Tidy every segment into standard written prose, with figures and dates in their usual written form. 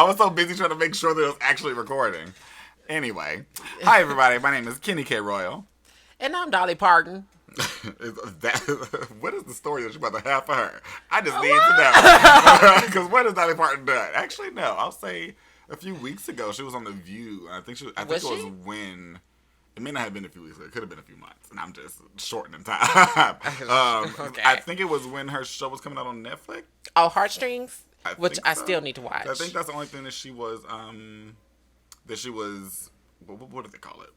was so busy trying to make sure that it was actually recording. Anyway, hi everybody. My name is Kenny K. Royal. And I'm Dolly Parton. What is the story that you're about to have for her? I just need to know. Because what has Dolly Parton done? Actually, no. I'll say a few weeks ago she was on The View. I think it was when. It may not have been a few weeks ago. It could have been a few months. And I'm just shortening time. Okay. I think it was when her show was coming out on Netflix. Oh, Heartstrings? Which I still need to watch. I think that's the only thing that she was, what do they call it?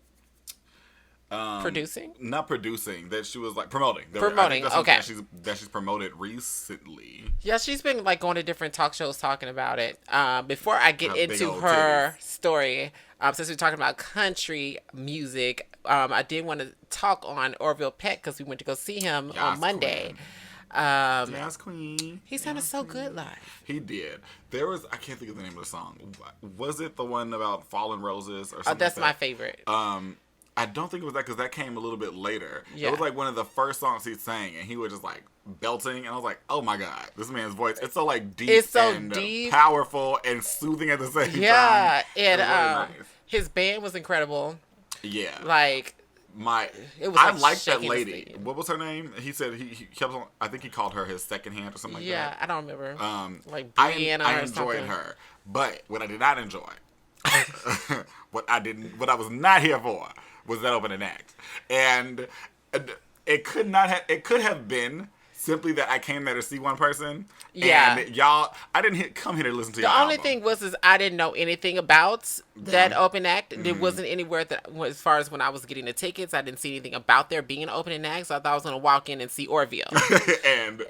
Producing? Not producing. That she was like promoting. Promoting, okay. That she's promoted recently. Yeah, she's been like going to different talk shows talking about it. Before I get into her story, since we're talking about country music, I did want to talk on Orville Peck because we went to go see him on Monday. Jazz Queen. He sounded so good live. He did. There was, I can't think of the name of the song. Was it the one about Fallen Roses or something? Oh, that's like my that? favorite. I don't think it was that because that came a little bit later. Yeah. It was like one of the first songs he sang, and he was just like belting, and I was like, "Oh my god, this man's voice! It's so like deep, deep, powerful, and soothing at the same time." Yeah, and really nice. His band was incredible. Yeah, like I liked that lady. What was her name? He said he kept on. I think he called her his second hand or something like that. Yeah, I don't remember. Like Brianna I enjoyed her, but what I did not enjoy, what I was not here for, was that opening act. And it could have been simply that I came there to see one person. Yeah. And y'all, I didn't come here to listen to y'all. The only thing is I didn't know anything about that open act. Mm-hmm. There wasn't anywhere as far as when I was getting the tickets, I didn't see anything about there being an opening act. So I thought I was going to walk in and see Orville. and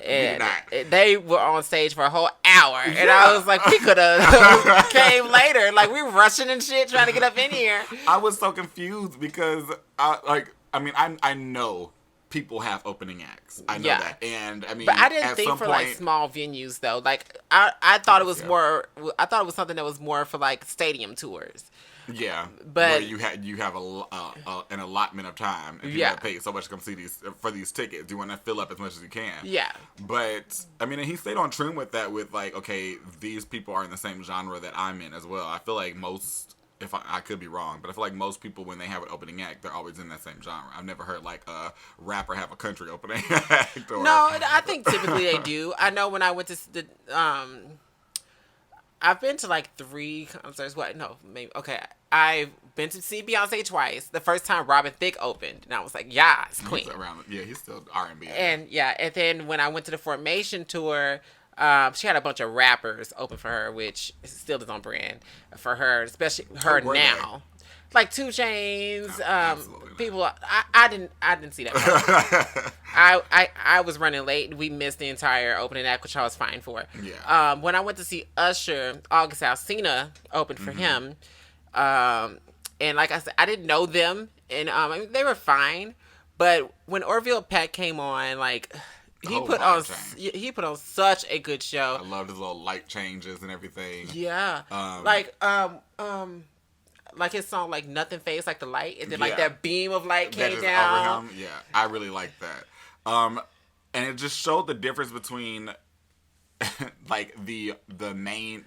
they were on stage for a whole hour. Yeah. And I was like, we could have came later. Like, we were rushing and shit trying to get up in here. I was so confused because I know people have opening acts. I know that. And I mean, but I didn't think for like small venues though. Like I thought it was more. I thought it was something that was more for like stadium tours. Yeah, but where you have an allotment of time, and you have to pay so much to come see these tickets. You want to fill up as much as you can. Yeah, but I mean, and he stayed on tune with that. With like, okay, these people are in the same genre that I'm in as well. I feel like most. If I could be wrong, but I feel like most people, when they have an opening act, they're always in that same genre. I've never heard like a rapper have a country opening act. No, I think typically they do. I know when I went to the, I've been to like 3 concerts. What? No, maybe. Okay, I've been to see Beyonce twice. The first time Robin Thicke opened, and I was like, yes, queen. He's still R&B. And then when I went to the Formation tour. She had a bunch of rappers open for her, which still is on brand for her, especially her now. Like 2 Chainz, people. I didn't see that. I was running late. We missed the entire opening act, which I was fine for. Yeah. When I went to see Usher, August Alsina opened for him, and like I said, I didn't know them, and they were fine. But when Orville Peck came on, like. He put on such a good show. I loved his little light changes and everything. Yeah. Like his song like Nothing Phased Like the Light, and then like that beam of light came down. Over him. Yeah, I really liked that. And it just showed the difference between like the main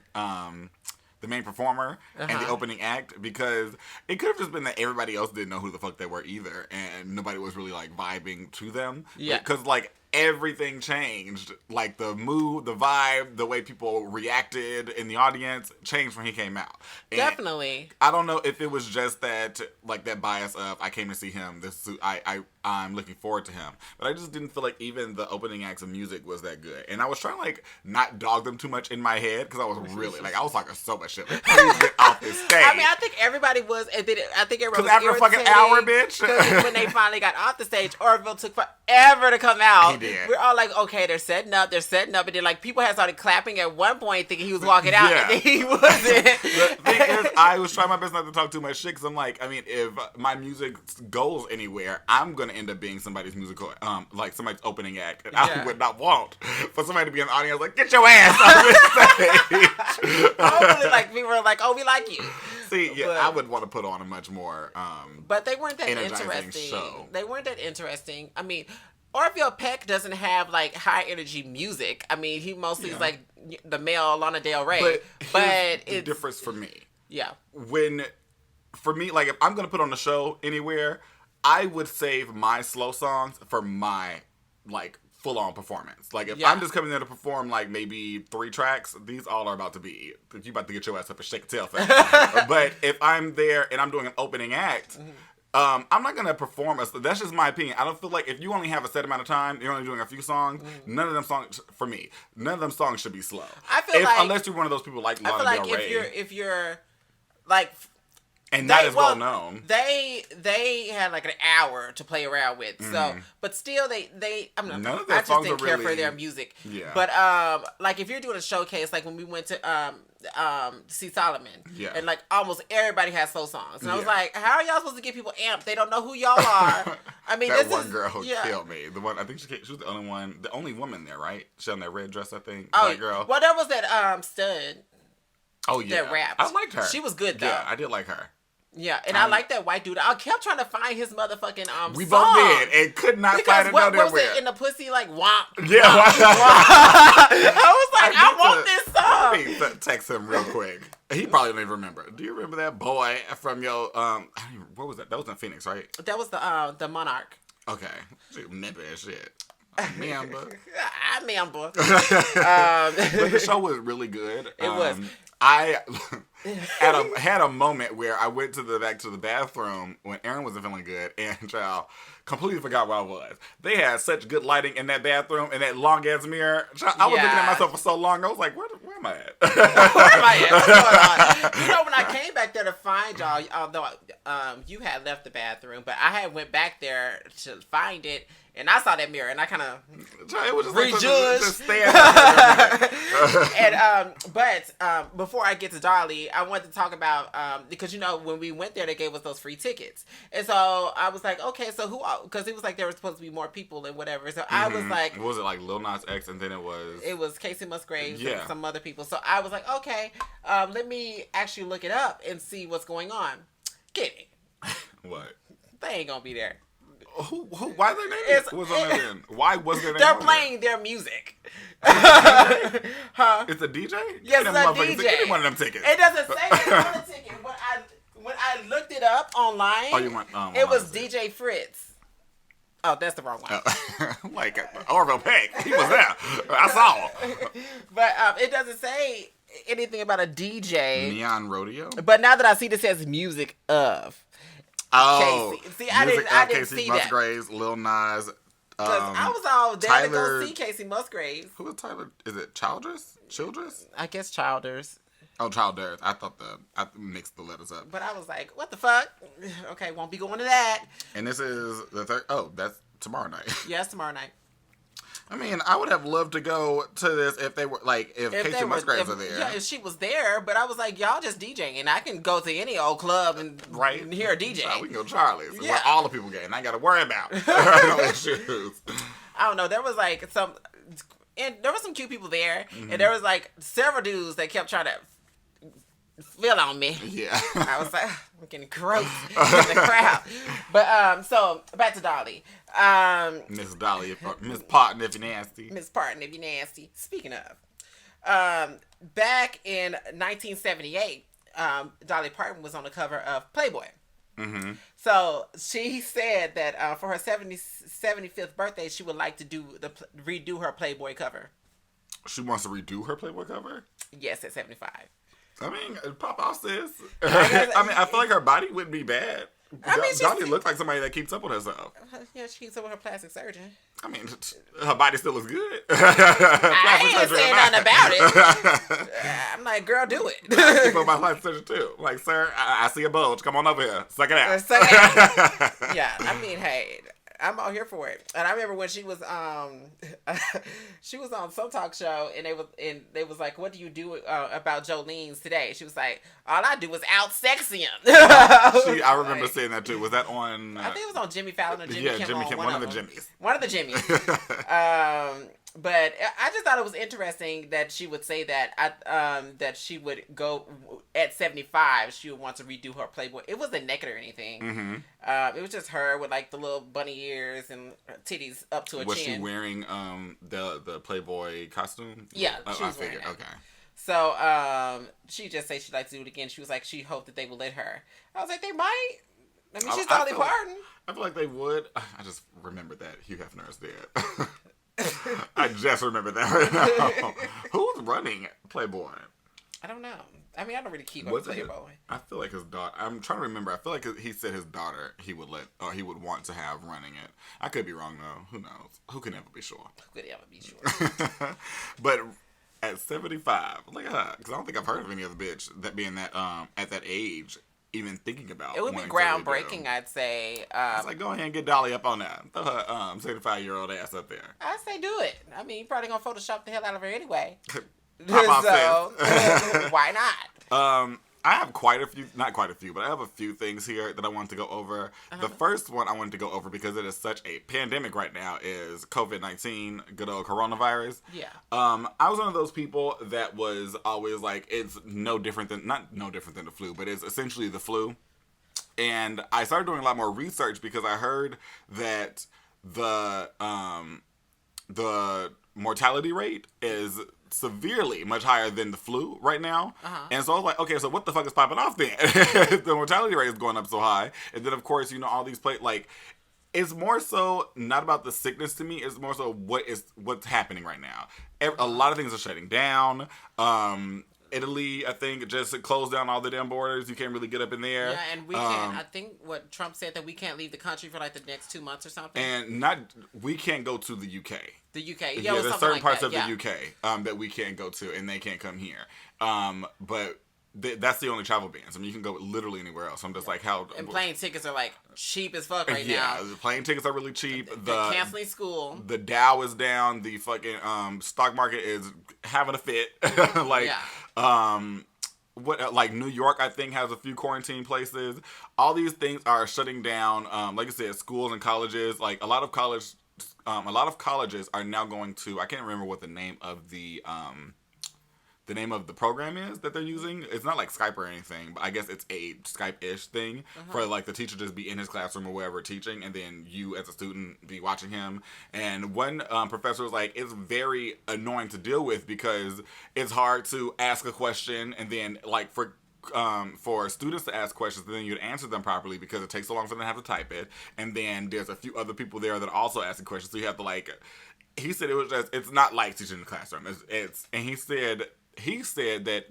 performer and the opening act, because it could have just been that everybody else didn't know who the fuck they were either, and nobody was really like vibing to them. Yeah. Because like everything changed, like the mood, the vibe, the way people reacted in the audience changed when he came out. And definitely. I don't know if it was just that like that bias of I came to see him. I'm looking forward to him, but I just didn't feel like even the opening acts of music was that good. And I was trying to like not dog them too much in my head because I was really like I was talking so much shit. Like, please get off this stage. I mean, I think everybody was. I think everybody was after a fucking hour, bitch. When they finally got off the stage, Orville took forever to come out. He did. We're all like, okay, they're setting up, and then like people had started clapping at one point, thinking he was walking out, and then he wasn't. The thing is, I was trying my best not to talk too much shit because I'm like, I mean, if my music goes anywhere, I'm gonna end up being somebody's musical, like somebody's opening act, and I would not want for somebody to be in the audience like, get your ass off this stage. Hopefully, like people are like, oh, we like you. See, I would want to put on a much more but they weren't that interesting interesting. show. They weren't that interesting. I mean, Orville Peck doesn't have like high energy music. I mean, he mostly is like the male Lana Del Rey. But it's the difference for me. Yeah. For me, like if I'm gonna put on a show anywhere, I would save my slow songs for my like full on performance. Like if I'm just coming there to perform like maybe 3 tracks, these all are about to be you about to get your ass up and shake a tail thing. But if I'm there and I'm doing an opening act. I'm not gonna perform. That's just my opinion. I don't feel like if you only have a set amount of time, you're only doing a few songs. None of them songs for me. None of them songs should be slow. I feel unless you're one of those people like Lana Del Rey. If you're like. And that is well known. They had like an hour to play around with. So, but still, I None of their just songs didn't are care really, for their music. Yeah. But like if you're doing a showcase, like when we went to see Solomon, and like almost everybody has slow songs, and I was like, how are y'all supposed to get people amped? They don't know who y'all are. I mean, that one girl killed me. The one I think she was the only woman there, right? She had that red dress, I think. Black girl. Well, there was that stud. Oh yeah, that rapped. I liked her. She was good though. Yeah, I did like her. Yeah, and I like that white dude. I kept trying to find his motherfucking We song. both did and could not find it nowhere. What was it in the pussy like womp? Yeah, I was like, I want this song. Let me text him real quick. He probably don't even remember. Do you remember that boy from your what was that? That was in Phoenix, right? That was the Monarch. Okay, nipping and shit. I remember. But the show was really good. It was. I had a moment where I went back to the bathroom when Aaron wasn't feeling good, and child completely forgot where I was. They had such good lighting in that bathroom and that long ass mirror. Child, I was looking at myself for so long. I was like, where am I at? Where am I at? What's going on? You know, when I came back there to find y'all, although you had left the bathroom, but I had went back there to find it. And I saw that mirror, and I kind of prejudged. But before I get to Dolly, I wanted to talk about because you know when we went there, they gave us those free tickets, and so I was like, okay, so who? Because it was like there were supposed to be more people and whatever. So I was like, was it like Lil Nas X, and then it was Casey Musgraves and some other people. So I was like, okay, let me actually look it up and see what's going on. Get it? What? They ain't gonna be there. Who? Why their name was on there then? Why was their name? They're playing their music. Huh? It's a DJ? Yes, it's a DJ. Give me one of them tickets. It doesn't say it's on the ticket. When I looked it up online, it was DJ Fritz. Oh, that's the wrong one. Like Orville Peck. He was there. I saw him. But it doesn't say anything about a DJ. Neon Rodeo? But now that I see this says music of. Oh, Casey. See, I didn't see Musgraves, that. Lil Nas. I was all there to go see Casey Musgraves. Who is Tyler? Is it Childress? I guess Childers. Oh, Childers. I mixed the letters up. But I was like, what the fuck? Okay, won't be going to that. And this is the third. Oh, that's tomorrow night. Yeah, it's tomorrow night. I mean, I would have loved to go to this if they were like if Casey Musgraves are there. Yeah, if she was there, but I was like, y'all just DJing. I can go to any old club and hear a DJ. We can go Charlie's. Yeah. Where all the people get, and I got to worry about issues. I don't know. There was like there were some cute people there, and there was like several dudes that kept trying to feel on me. Yeah. I was like, I'm getting gross in the crowd. But so back to Dolly. Miss Dolly, Miss Parton if you're nasty. Miss Parton if you're nasty. Speaking of, back in 1978, Dolly Parton was on the cover of Playboy. Mm-hmm. So she said that for her 75th birthday, she would like to redo her Playboy cover. She wants to redo her Playboy cover? Yes, at 75. I mean, pop off, sis. I feel like her body wouldn't be bad. Dolly looks like somebody that keeps up with herself. Yeah, she keeps up with her plastic surgeon. I mean, her body still looks good. I ain't saying nothing about it. I'm like, girl, do it. I keep up my plastic surgeon too. I'm like, sir, I see a bulge. Come on over here. Suck it out. Yeah, I mean, hey, I'm all here for it. And I remember when she was she was on some talk show, and they was like, what do you do about Jolene's today? She was like, all I do is out sexy him. I remember saying that too. Was that on? I think it was on Jimmy Fallon or Jimmy Kimmel. Jimmy Kimmel, one of the Jimmys. One of the Jimmys. But I just thought it was interesting that she would say that that she would go at 75. She would want to redo her Playboy. It wasn't naked or anything. Mm-hmm. It was just her with like the little bunny ears and titties up to her Was chin. she wearing the Playboy costume? Yeah, she was wearing that. Okay. So she just said she'd like to do it again. She was like, she hoped that they would let her. I was like, they might. I mean, she's Dolly Parton. I feel like they would. I just remembered that Hugh Hefner is dead. I just remembered that right now. Who's running Playboy? I don't know. I mean, I don't really keep up with Playboy. I feel like his daughter. I'm trying to remember. I feel like he said his daughter he would want to have running it. I could be wrong though. Who knows? Who can ever be sure? Who could ever be sure? But at 75, look at her. Because I don't think I've heard of any other bitch that being that at that age even thinking about. It would be groundbreaking, I'd say. I was like, go ahead and get Dolly up on that. Throw her 75-year-old ass up there. I say do it. I mean, you're probably gonna Photoshop the hell out of her anyway. So why not? I have not quite a few, but I have a few things here that I want to go over. The first one I wanted to go over because it is such a pandemic right now is COVID-19, good old coronavirus. Yeah. I was one of those people that was always like, it's not no different than the flu, but it's essentially the flu. And I started doing a lot more research because I heard that the mortality rate is severely much higher than the flu right now. And so I was like, okay, so what the fuck is popping off then? The mortality rate is going up so high. And then, of course, all these it's more so not about the sickness to me. It's more so what's happening right now. A lot of things are shutting down. Italy, I think, just closed down all the damn borders. You can't really get up in there. Yeah, and we can't. I think what Trump said that we can't leave the country for like the next 2 months or something. And we can't go to the UK. The UK, yeah, there's certain parts of the UK that we can't go to, and they can't come here. But that's the only travel bans. I mean, you can go literally anywhere else. I'm just like, how? And plane tickets are like cheap as fuck right now. Yeah, the plane tickets are really cheap. They're canceling school. The Dow is down. The fucking stock market is having a fit. Like New York, I think, has a few quarantine places. All these things are shutting down. Like I said, schools and colleges. Like a lot of colleges are now going to. I can't remember what the name of the program is that they're using. It's not like Skype or anything, but I guess it's a Skype-ish thing for like the teacher just be in his classroom or wherever teaching, and then you as a student be watching him. And one professor was like, it's very annoying to deal with because it's hard to ask a question and then like for students to ask questions and then you'd answer them properly because it takes so long for them to have to type it. And then there's a few other people there that are also asking questions, so you have to he said it's not like teaching in the classroom. And he said that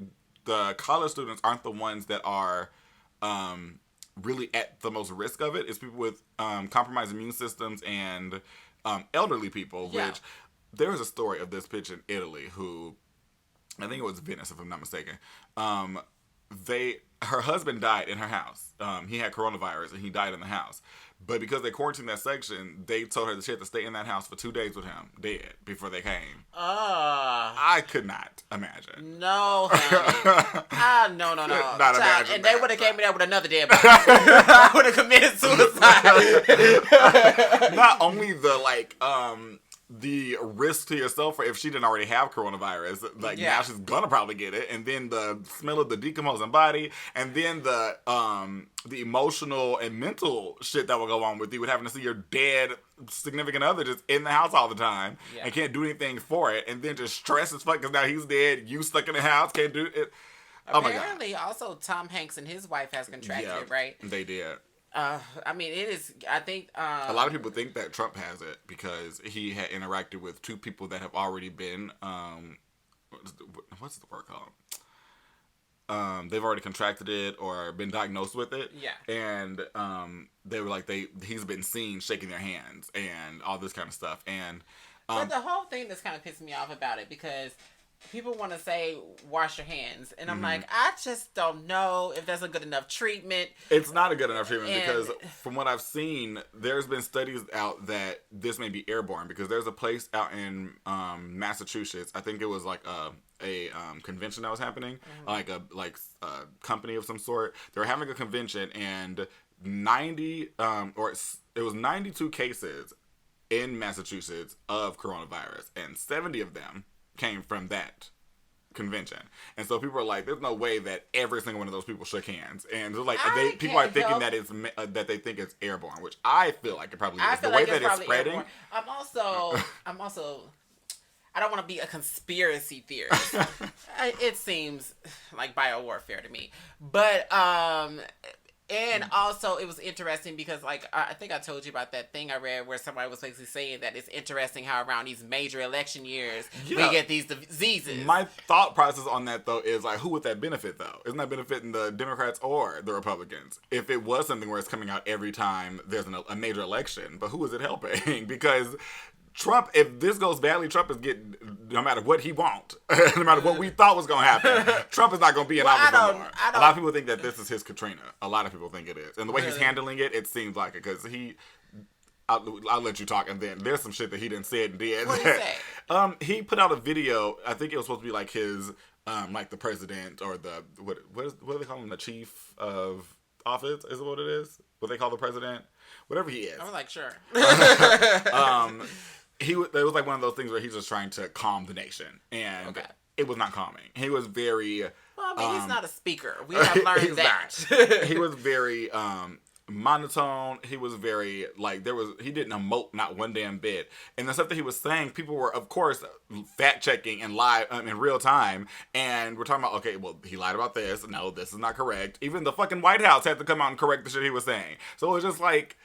the college students aren't the ones that are really at the most risk of it. It's people with compromised immune systems and elderly people, which there was a story of this bitch in Italy who, I think it was Venice if I'm not mistaken, her husband died in her house. He had coronavirus and he died in the house. But because they quarantined that section, they told her that she had to stay in that house for 2 days with him, dead, before they came. I could not imagine. No, honey. No. Not imagine. And they would have came in there with another dead body. I would have committed suicide. Not only the risk to yourself for if she didn't already have coronavirus, now she's gonna probably get it, and then the smell of the decomposing body, and then the emotional and mental shit that will go on with you with having to see your dead significant other just in the house all the time and can't do anything for it, and then just stress as fuck because now he's dead, you stuck in the house, can't do it. Apparently, also Tom Hanks and his wife has contracted it, right? They did. I mean, it is. I think a lot of people think that Trump has it because he had interacted with two people that have already been what's the word called? They've already contracted it or been diagnosed with it. Yeah. And they were like he's been seen shaking their hands and all this kind of stuff. And but the whole thing that's kind of pissing me off about it because people want to say wash your hands, and I'm like, I just don't know if that's a good enough treatment. It's not a good enough treatment because from what I've seen, there's been studies out that this may be airborne because there's a place out in Massachusetts. I think it was like a convention that was happening, like a company of some sort. They were having a convention, and 92 cases in Massachusetts of coronavirus, and 70 of them came from that convention. And so people are like, there's no way that every single one of those people shook hands. And they're like, people can't are thinking help- that it's that they think it's airborne, which I feel like it probably I is. feel The way like it's that it's probably spreading. airborne. I'm also. I don't want to be a conspiracy theorist. It seems like biowarfare to me, but and also it was interesting because like I think I told you about that thing I read where somebody was basically saying that it's interesting how around these major election years we get these diseases. My thought process on that though is like, who would that benefit though? Isn't that benefiting the Democrats or the Republicans? If it was something where it's coming out every time there's a major election, but who is it helping? Because Trump, if this goes badly, Trump is getting, no matter what he wants, no matter what we thought was going to happen, Trump is not going to be in office no more. A lot of people think that this is his Katrina. A lot of people think it is. And the way he's handling it, it seems like it. Because I'll let you talk, and then there's some shit that he didn't say and did. What did he say? He put out a video, I think it was supposed to be like his, like the president, or the, what do they call him, the chief of office, is what it is? What they call the president? Whatever he is. I was like, sure. It was like one of those things where he's just trying to calm the nation, and it was not calming. He was very. Well, I mean, he's not a speaker. We have learned that. He was very monotone. He was very he didn't emote not one damn bit, and the stuff that he was saying, people were of course fact checking and live in real time, and we're talking about, okay, well, he lied about this. No, this is not correct. Even the fucking White House had to come out and correct the shit he was saying. So it was just like,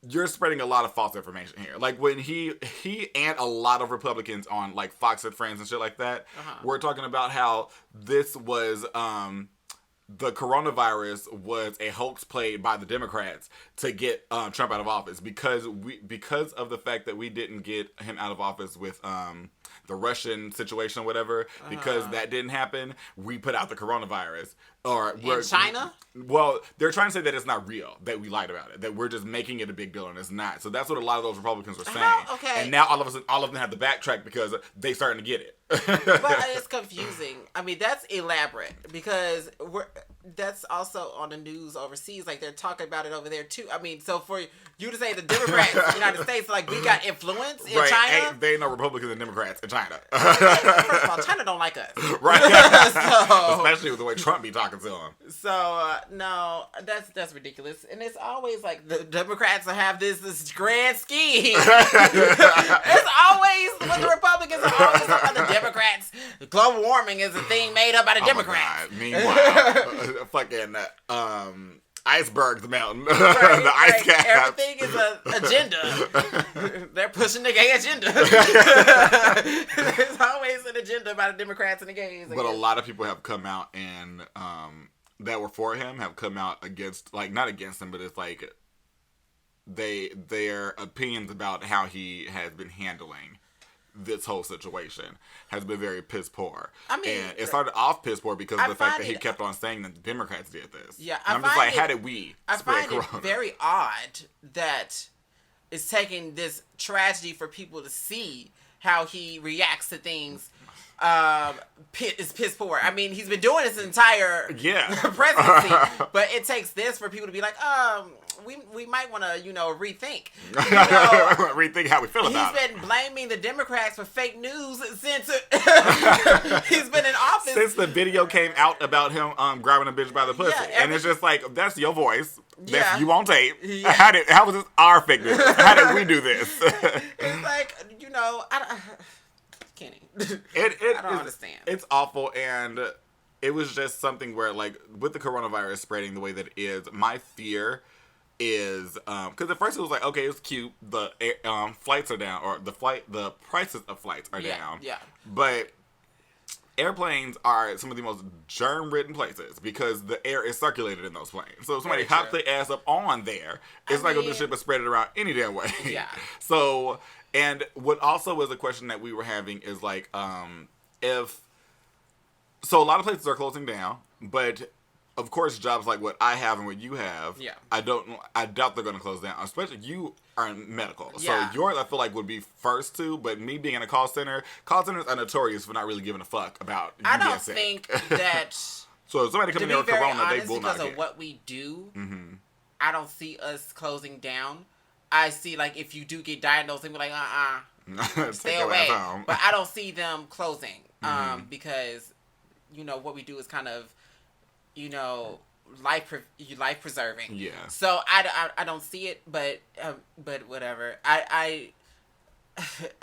you're spreading a lot of false information here. Like when he and a lot of Republicans on like Fox and Friends and shit like that, were talking about how this was the coronavirus was a hoax played by the Democrats to get Trump out of office because of the fact that we didn't get him out of office with the Russian situation or whatever, because that didn't happen, we put out the coronavirus. In China? Well, they're trying to say that it's not real, that we lied about it, that we're just making it a big deal, and it's not. So that's what a lot of those Republicans were saying. Okay. And now all of a sudden, all of them have to backtrack because they starting to get it. But it's confusing. I mean, that's elaborate because that's also on the news overseas. Like, they're talking about it over there, too. I mean, so for you to say the Democrats in the United States, like, we got influence in China? They ain't no Republicans and Democrats in China. First of all, China don't like us. Right. So, especially with the way Trump be talking to them. So, no, that's ridiculous. And it's always like the Democrats have this grand scheme. It's always, when the Republicans are always talking about the Democrats, global warming is a thing made up by the Democrats. God. Meanwhile, fucking icebergs melting. The ice cap. Everything is an agenda. They're pushing the gay agenda. There's always an agenda by the Democrats and the gays. But a lot of people have come out and that were for him have come out against, like, not against him, but it's like their opinions about how he has been handling this whole situation has been very piss poor. I mean, and it started off piss poor because of the fact that he kept on saying that the Democrats did this. Yeah, and I'm just like, how did we spread corona? It very odd that it's taking this tragedy for people to see how he reacts to things. Is piss poor. I mean, he's been doing this entire presidency, but it takes this for people to be like, we might want to, rethink. Rethink how we feel about it. He's been blaming the Democrats for fake news since he's been in office. Since the video came out about him grabbing a bitch by the pussy. And it's just like, that's your voice. That's you on tape. Yeah. How was this our fake news? How did we do this? It's like, Kenny. I don't understand. It's awful, and it was just something where, like, with the coronavirus spreading the way that it is, my fear is because at first it was like, okay, it's cute, the flights are down, or the prices of flights are down. Yeah. But airplanes are some of the most germ-ridden places because the air is circulated in those planes. So if somebody hops their ass up on there, it's not going to do shit but spread it around any damn way. Yeah. So. And what also was a question that we were having is like, so a lot of places are closing down, but of course jobs like what I have and what you have, I doubt they're going to close down. Especially you are in medical, so yours I feel like would be first to. But me being in a call centers are notorious for not really giving a fuck about. I don't think that. So if somebody coming in with corona, they will not. Because of what we do, I don't see us closing down. I see, like, if you do get diagnosed, they be like, stay away. But I don't see them closing because what we do is kind of, life preserving. Yeah. So I don't see it, but whatever. I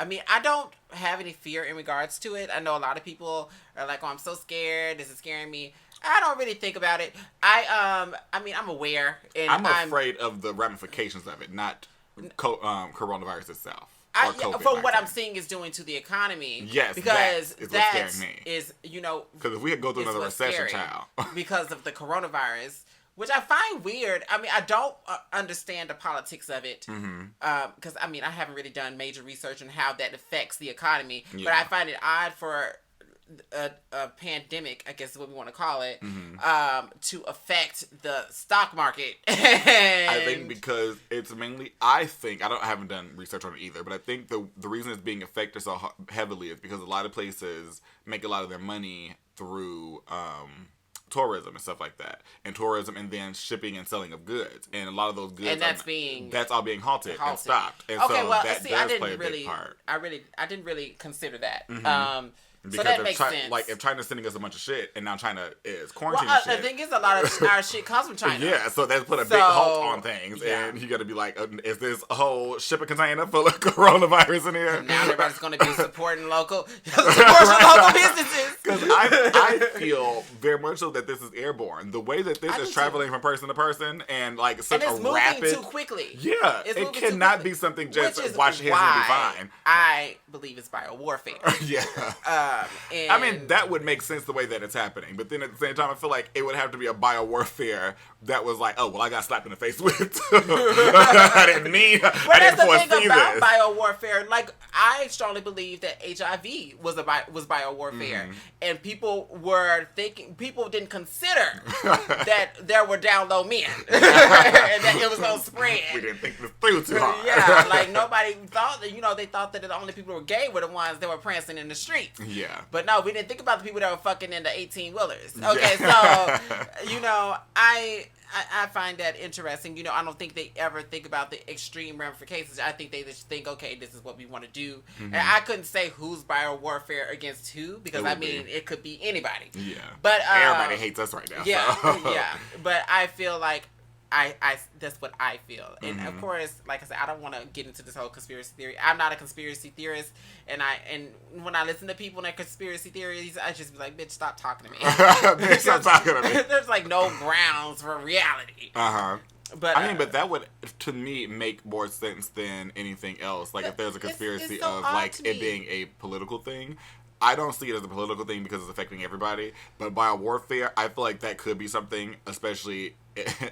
mean, I don't have any fear in regards to it. I know a lot of people are like, "Oh, I'm so scared. This is scaring me." I don't really think about it. I mean, I'm aware, and I'm afraid of the ramifications of it, not coronavirus itself. From what I'm seeing is doing to the economy. Yes, because that is me. Is because if we could go through another recession, child, because of the coronavirus, which I find weird. I mean, I don't understand the politics of it, because I mean, I haven't really done major research on how that affects the economy. Yeah. But I find it odd for a pandemic, I guess is what we want to call it, to affect the stock market. I think because it's mainly, I haven't done research on it either, but I think the reason it's being affected so heavily is because a lot of places make a lot of their money through tourism and stuff like that, and then shipping and selling of goods, and a lot of those goods, and that's all being halted and stopped. And okay, so well, that see, I does play a big part. I didn't really consider that. Because so that makes sense. Like, if China's sending us a bunch of shit, and now China is quarantining shit. The thing is, a lot of our shit comes from China. Yeah, so that's put a big halt on things, and you got to be like, is this a whole shipping container full of coronavirus in here? And now everybody's going to be supporting local businesses. Because I feel very much so that this is airborne. The way that this is traveling from person to person, and like such a rapid, moving too quickly. Yeah, it cannot be something just wash your hands and be fine. I believe it's biowarfare. Yeah. I mean, that would make sense the way that it's happening. But then at the same time, I feel like it would have to be a biowarfare that was like, oh, well, I got slapped in the face with. I didn't mean, I didn't foresee this. The thing about biowarfare, like, I strongly believe that HIV was biowarfare. And people didn't consider that there were down low men. And that it was going to spread. We didn't think this through too hard. Yeah, like nobody thought that, they thought that the only people who were gay were the ones that were prancing in the streets. Yeah. But no, we didn't think about the people that were fucking in the 18-wheelers. Okay, so, I find that interesting. I don't think they ever think about the extreme ramifications. I think they just think, okay, this is what we want to do. And I couldn't say who's biowarfare against who, because it could be anybody. Yeah. But everybody hates us right now. Yeah, so. yeah. But I feel like I that's what I feel. And of course, like I said, I don't want to get into this whole conspiracy theory. I'm not a conspiracy theorist, and when I listen to people and their conspiracy theories, I just be like, bitch, stop talking to me. Bitch, stop talking to me. There's like no grounds for reality. But but that would, to me, make more sense than anything else. Like, if there's a conspiracy so of like it being a political thing. I don't see it as a political thing because it's affecting everybody. But biowarfare, I feel like that could be something, especially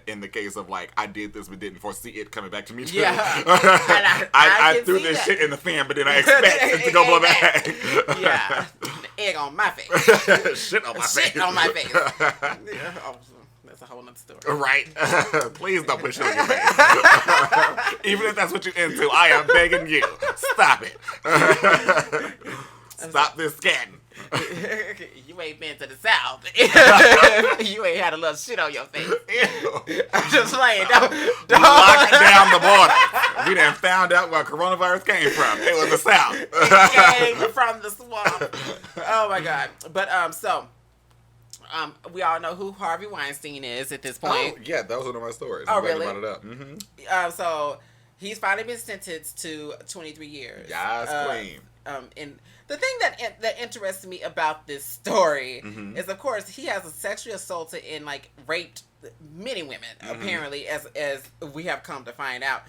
in the case of like, I did this but didn't foresee it coming back to me too. Yeah. I threw this shit in the fan, but then I expect it to go blow back. Yeah. Egg on my face. Shit on my face. Shit on my face. That's a whole nother story. Right. Please don't push it on your face. Even if that's what you're into, I am begging you. Stop it. Stop this scatting. You ain't been to the South. You ain't had a little shit on your face. I'm just playing. Don't lock down the border. We done found out where coronavirus came from. It was the South. It came from the swamp. Oh my God. But we all know who Harvey Weinstein is at this point. Oh, yeah, that was one of my stories. Oh, really? Brought it up. So he's finally been sentenced to 23 years. Yes, queen. And the thing that interests me about this story is, of course, he has sexually assaulted and like raped many women. Apparently, as we have come to find out,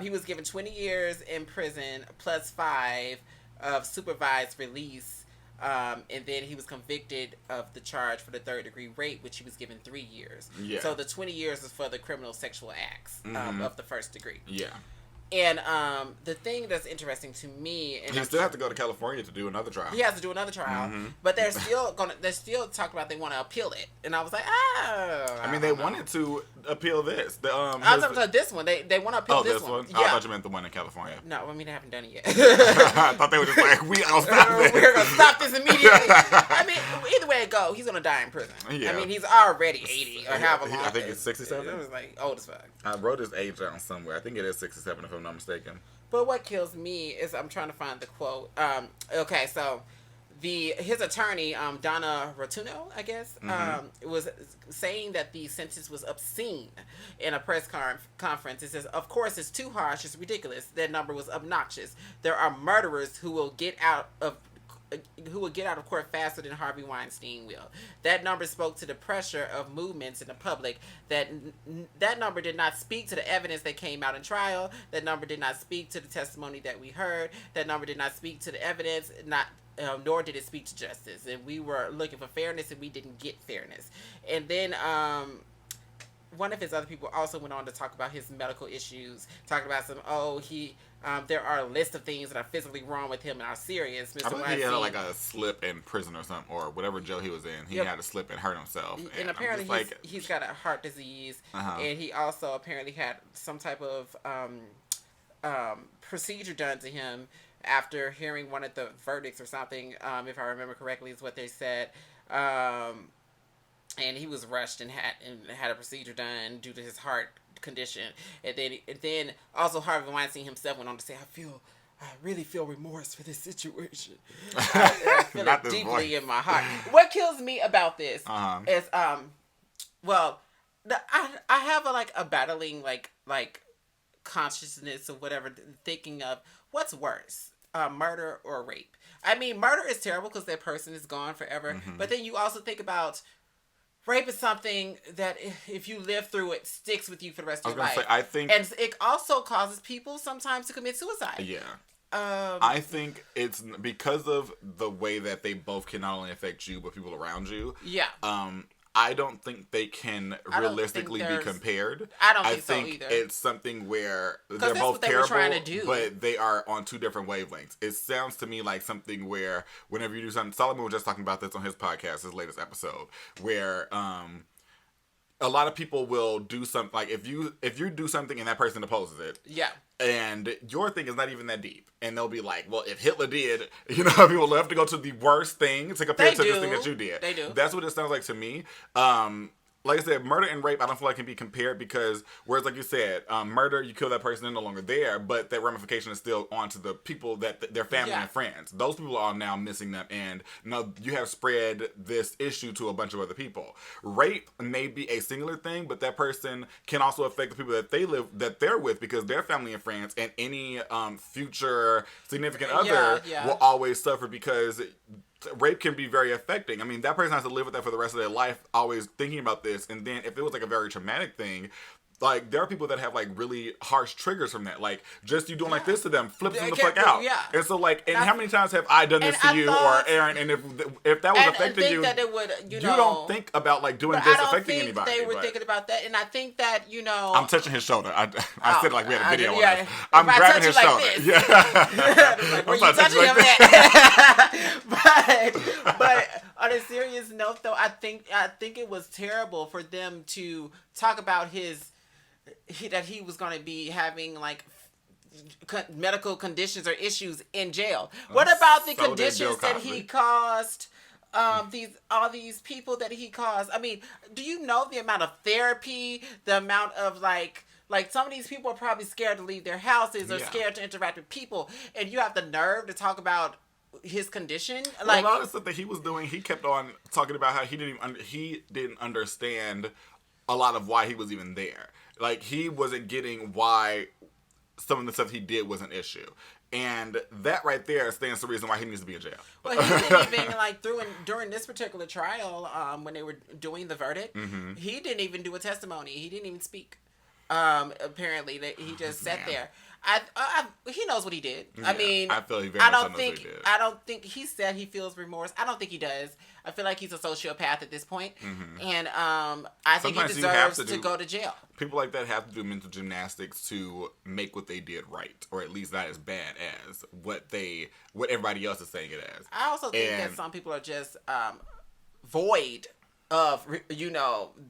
he was given 20 years in prison plus 5 of supervised release. And then he was convicted of the charge for the 3rd-degree rape, which he was given 3 years. Yeah. So the 20 years is for the criminal sexual acts of the 1st degree. Yeah. And the thing that's interesting to me, and he still have to go to California to do another trial. He has to do another trial, but they're still talking about they want to appeal it. And I was like, I mean, they wanted to appeal this. I was talking about this one. They want to appeal this one. Yeah. I thought you meant the one in California. No, I mean, they haven't done it yet. I thought they were just like, I'll stop this. We're gonna stop this immediately. I mean, either way it go, he's gonna die in prison. Yeah. I mean, he's already 80 or however long. I think it's 67. It was like old as fuck. I wrote his age down somewhere. I think it is 67 if I'm not mistaken. But what kills me is I'm trying to find the quote. Okay, so his attorney, Donna Rotuno, I guess, was saying that the sentence was obscene in a press conference. It says, "Of course, it's too harsh. It's ridiculous. That number was obnoxious. There are murderers who will get out of court faster than Harvey Weinstein will. That number spoke to the pressure of movements in the public. That number did not speak to the evidence that came out in trial. That number did not speak to the testimony that we heard. That number did not speak to the evidence, nor did it speak to justice. And we were looking for fairness, and we didn't get fairness." And then one of his other people also went on to talk about his medical issues, talking about there are a list of things that are physically wrong with him and are serious. Mr. I believe he had like a slip in prison or something, or whatever jail he was in. He had a slip and hurt himself. And apparently he's got a heart disease, and he also apparently had some type of procedure done to him after hearing one of the verdicts or something, if I remember correctly, is what they said. And he was rushed and had a procedure done due to his heart condition. And then also Harvey Weinstein himself went on to say, I really feel remorse for this situation. I feel it deeply in my heart. What kills me about this is, I have a battling consciousness or whatever, thinking of what's worse, murder or rape. I mean, murder is terrible because that person is gone forever. But then you also think about rape is something that if you live through it, sticks with you for the rest of your life. I think, and it also causes people sometimes to commit suicide. Yeah. I think it's because of the way that they both can not only affect you but people around you. Yeah. I don't think they can realistically be compared. I think so either. It's something where they're both terrible, but they are on two different wavelengths. It sounds to me like something where whenever you do something, Solomon was just talking about this on his podcast, his latest episode, where a lot of people will do something, like if you do something and that person opposes it. Yeah. And your thing is not even that deep. And they'll be like, well, if Hitler did, people love to go to the worst thing to compare to this thing that you did. They do. That's what it sounds like to me. Like I said, murder and rape, I don't feel like can be compared because, whereas like you said, murder, you kill that person, they're no longer there, but that ramification is still onto the people that their family and friends. Those people are now missing them, and you have spread this issue to a bunch of other people. Rape may be a singular thing, but that person can also affect the people that they're with because their family and friends and any future significant other will always suffer because rape can be very affecting. I mean, that person has to live with that for the rest of their life, always thinking about this. And then if it was like a very traumatic thing, like there are people that have like really harsh triggers from that. Like just you doing like this to them flips them the fuck out. Yeah. And so and how many times have I done this to you or Aaron? And if that was affecting you, that it would, you don't think about like doing this affecting anybody. They were thinking about that, and I think that I'm touching his shoulder. I said it like we had a video on this. I'm grabbing his shoulder. Like, where you touching him at? But on a serious note, though, I think it was terrible for them to talk about that he was going to be having like medical conditions or issues in jail. What about the conditions that he caused? All these people that he caused. I mean, do you know the amount of therapy, the amount of like some of these people are probably scared to leave their houses or scared to interact with people, and you have the nerve to talk about his condition. Like a lot of stuff that he was doing, he kept on talking about how he didn't understand a lot of why he was even there. Like he wasn't getting why some of the stuff he did was an issue. And that right there stands to the reason why he needs to be in jail. Well, he didn't even during this particular trial, when they were doing the verdict, he didn't even do a testimony. He didn't even speak. Apparently, that he just sat there. He knows what he did. Yeah, I mean, I feel he very much knows what he did. I don't think he said he feels remorse. I don't think he does. I feel like he's a sociopath at this point, and I think he deserves to go to jail. People like that have to do mental gymnastics to make what they did right, or at least not as bad as what everybody else is saying it as. I also think that some people are just void of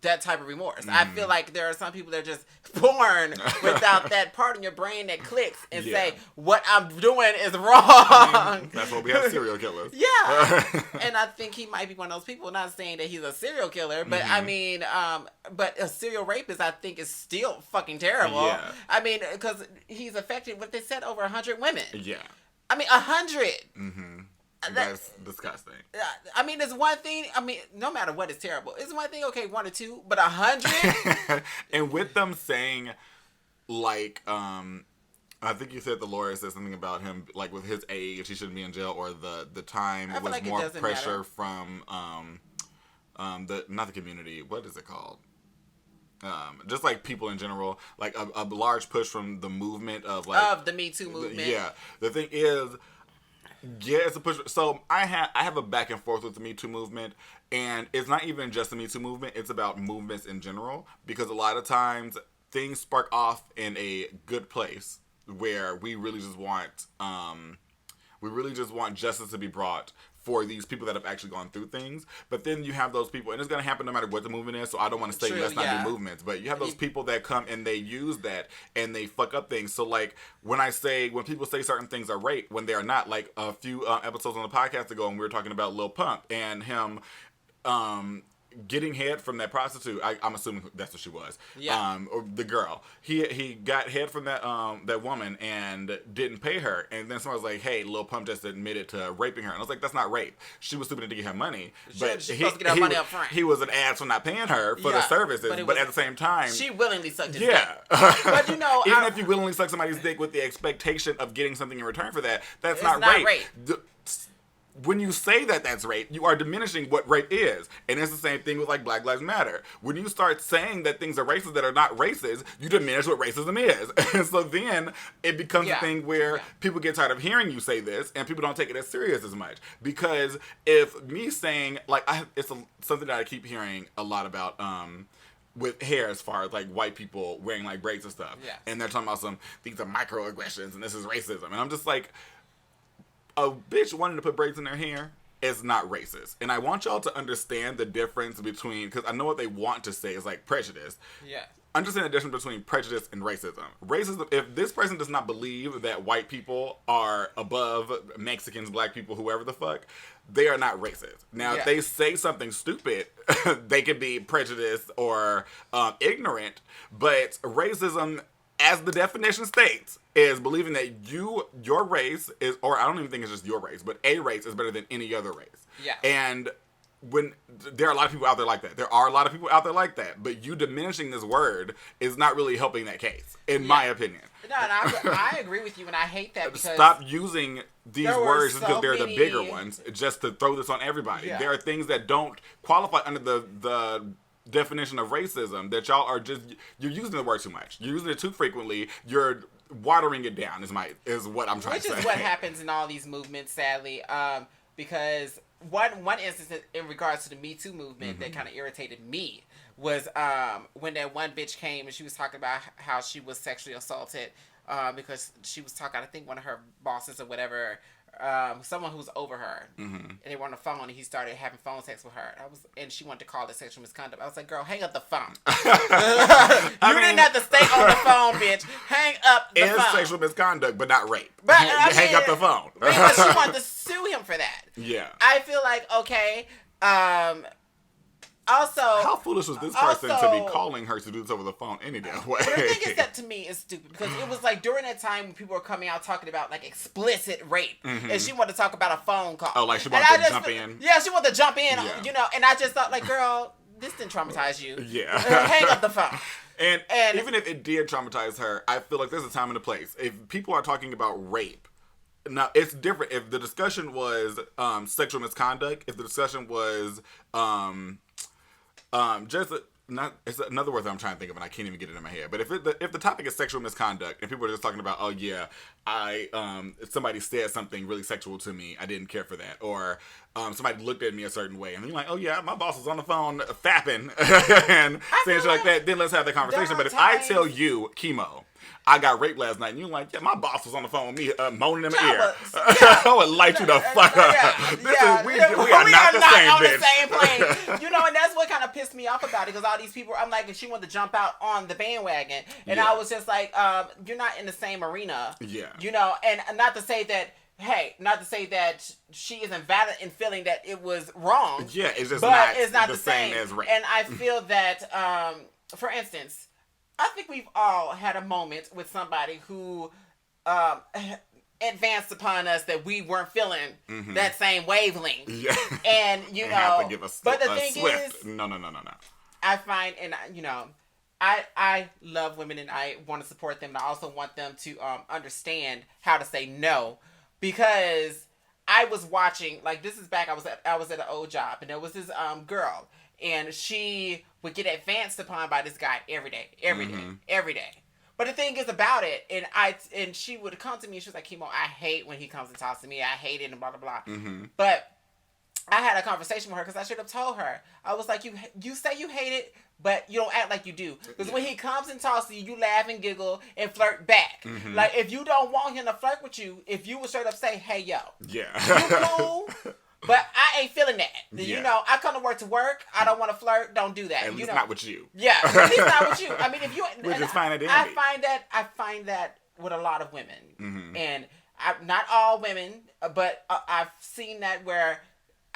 that type of remorse. I feel like there are some people that are just born without that part in your brain that clicks and say what I'm doing is wrong. I mean, that's why we have serial killers. Yeah. And I think he might be one of those people. Not saying that he's a serial killer, but I mean, but a serial rapist I think is still fucking terrible. Yeah. I mean, because he's affected what they said over 100 women. Yeah. I mean 100. That's disgusting. I mean, there's one thing. I mean, no matter what, it's terrible. It's one thing. Okay, 1 or 2, but 100. And with them saying, like, I think you said the lawyer said something about him, like with his age, he shouldn't be in jail, or the time was like more pressure from not the community. What is it called? Just like people in general, like a large push from the movement of the Me Too movement. Yeah, the thing is, yeah, it's a push. So I have a back and forth with the Me Too movement, and it's not even just the Me Too movement. It's about movements in general, because a lot of times things spark off in a good place where we really just want justice to be brought for these people that have actually gone through things. But then you have those people, and it's going to happen no matter what the movement is, so I don't want to say let's not do movements, but you have those people that come and they use that and they fuck up things. So like when people say certain things are rape when they are not, like a few episodes on the podcast ago, and we were talking about Lil Pump and him getting head from that prostitute. I'm assuming that's what she was. Yeah. Or the girl. He got head from that woman and didn't pay her. And then someone was like, "Hey, Lil Pump just admitted to raping her." And I was like, "That's not rape. She was stupid to get her money. But she's supposed to get her money up front. He was an ass for not paying her for the services. But at the same time, she willingly sucked his dick. But you know, even if you willingly suck somebody's dick with the expectation of getting something in return for that, that's not rape. When you say that that's rape, you are diminishing what rape is. And it's the same thing with like Black Lives Matter. When you start saying that things are racist that are not racist, you diminish what racism is. And so then it becomes a thing where people get tired of hearing you say this, and people don't take it as serious as much. Because if me saying, like, it's something that I keep hearing a lot about, with hair, as far as like white people wearing like braids and stuff. Yeah. And they're talking about these are microaggressions and this is racism. And I'm just like, a bitch wanting to put braids in their hair is not racist. And I want y'all to understand the difference between, because I know what they want to say is like prejudice. Yeah. Understand the difference between prejudice and racism. Racism, if this person does not believe that white people are above Mexicans, black people, whoever the fuck, they are not racist. Now, if they say something stupid, they could be prejudiced or ignorant, but racism, as the definition states, is believing that your race is, or I don't even think it's just your race, but a race is better than any other race. Yeah. And when there are a lot of people out there like that. There are a lot of people out there like that. But you diminishing this word is not really helping that case, in my opinion. No, and I agree with you, and I hate that because stop using these words because they're the bigger ones, just to throw this on everybody. Yeah. There are things that don't qualify under the definition of racism that y'all are you're using the word too much. You're using it too frequently. You're watering it down is what I'm trying to say. Which is what happens in all these movements, sadly, because one instance in regards to the Me Too movement that kind of irritated me was when that one bitch came and she was talking about how she was sexually assaulted because she was talking, I think one of her bosses or whatever, someone who was over her, and they were on the phone, and he started having phone sex with her. And she wanted to call it sexual misconduct. I was like, girl, hang up the phone. You didn't have to stay on the phone, bitch. Hang up the phone. It's sexual misconduct, but not rape. But hang up the phone. Because she wanted to sue him for that. Yeah. I feel like, okay, also, how foolish was this person to be calling her to do this over the phone any damn way? But the thing is that to me is stupid because it was like during that time when people were coming out talking about like explicit rape, and she wanted to talk about a phone call. Oh, like she wanted to jump in. Yeah, she wanted to jump in. Yeah. You know, and I just thought like, girl, this didn't traumatize you. Yeah, hang up the phone. And even if it did traumatize her, I feel like there's a time and a place. If people are talking about rape. Now, it's different. If the discussion was sexual misconduct, if the discussion was it's another word that I'm trying to think of and I can't even get it in my head. But if the topic is sexual misconduct and people are just talking about, oh yeah, somebody said something really sexual to me, I didn't care for that, or somebody looked at me a certain way, and you're like, oh yeah, my boss was on the phone fapping and saying shit like that, then let's have the conversation. But if I tell you, Chemo, I got raped last night, and you're like, yeah, my boss was on the phone with me, moaning in my ear. I would light you the fuck up. We are not on the same plane. You know, and that's what kind of pissed me off about it, because all these people, I'm like, and she wanted to jump out on the bandwagon, and I was just like, you're not in the same arena. Yeah. You know, and not to say that she isn't valid in feeling that it was wrong. Yeah, it's just it's not the same same as rape. And I feel that, for instance, I think we've all had a moment with somebody who advanced upon us that we weren't feeling that same wavelength. Yeah. And, you know, but the thing swift. is, No. I find, and you know, I love women and I want to support them. And I also want them to understand how to say no, because I was watching, like, this is back, I was at an old job, and there was this girl, and she would get advanced upon by this guy every day. But the thing is about it, and she would come to me, and she was like, Kimo, I hate when he comes and talks to me. I hate it, and blah, blah, blah. But I had a conversation with her, because I should have told her. I was like, you say you hate it, but you don't act like you do. Because when he comes and talks to you, you laugh and giggle and flirt back. Like, if you don't want him to flirt with you, if you would straight up say, hey, yo. Yeah. You cool, but I ain't feeling that. You know, I come to work. I don't want to flirt. Don't do that. At least not with you. Yeah, at least not with you. I mean, if you... Which is fine at any. I find that with a lot of women. And not all women, but I've seen that where...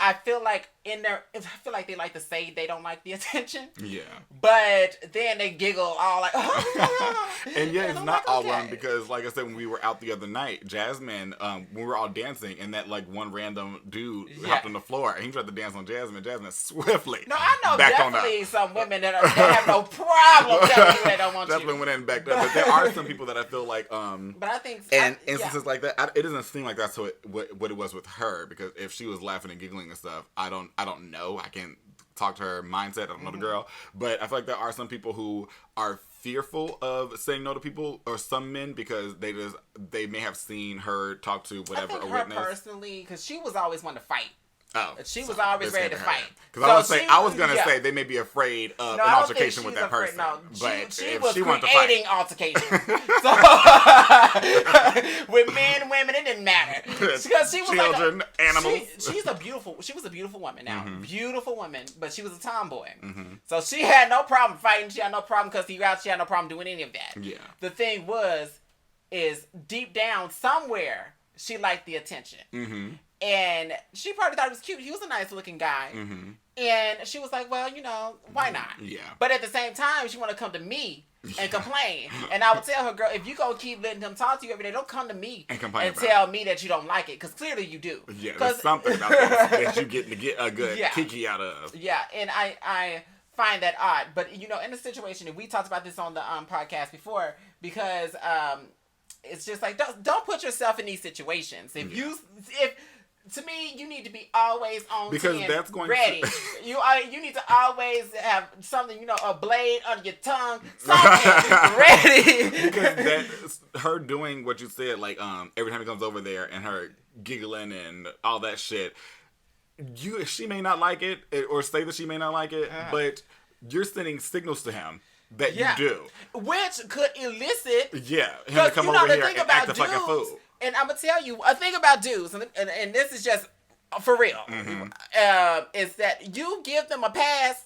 I feel like they like to say they don't like the attention. Yeah. But then they giggle all like, oh. And yeah, it's not all women, because like I said, when we were out the other night, Jasmine, when we were all dancing, and that like one random dude hopped on the floor and he tried to dance on Jasmine. Jasmine swiftly. No, I know definitely some women that have no problem telling you they don't want definitely went in and backed up. But there are some people that I feel like, but I think, instances like that, it doesn't seem like that's what it was with her, because if she was laughing and giggling and stuff, I don't know. I can't talk to her mindset. I don't know the girl, but I feel like there are some people who are fearful of saying no to people, or some men, because they may have seen her talk to whatever, I think a witness. Her personally, because she was always one to fight. Oh, she was always ready to fight. Because I was gonna say they may be afid of an altercation with that person. No, but she if was she wanted to creating fight, altercations. So with men and women, it didn't matter. Because she was children, animals. She was a beautiful woman now, beautiful woman, but she was a tomboy. So she had no problem fighting. She had no problem cussing you out. She had no problem doing any of that. Yeah. The thing is deep down somewhere she liked the attention. And she probably thought it was cute. He was a nice looking guy. And she was like, well, you know, why not? Yeah. But at the same time, she want to come to me and complain. And I would tell her, girl, if you go keep letting him talk to you every day, don't come to me and tell me that you don't like it. Because clearly you do. Yeah, there's something about that you get to get a good kiki out of. Yeah, and I find that odd. But, you know, in the situation, and we talked about this on the podcast before, because it's just like, don't put yourself in these situations. To me, you need to be always on, because 10, that's going ready. You need to always have something, you know, a blade under your tongue, something ready. Because that's her doing what you said, like every time he comes over there and her giggling and all that shit. She may not like it, or say that she may not like it, but you're sending signals to him that you do, which could elicit him to come over here and act a fucking fool. And I'm going to tell you, a thing about dudes, and this is just for real, is that you give them a pass,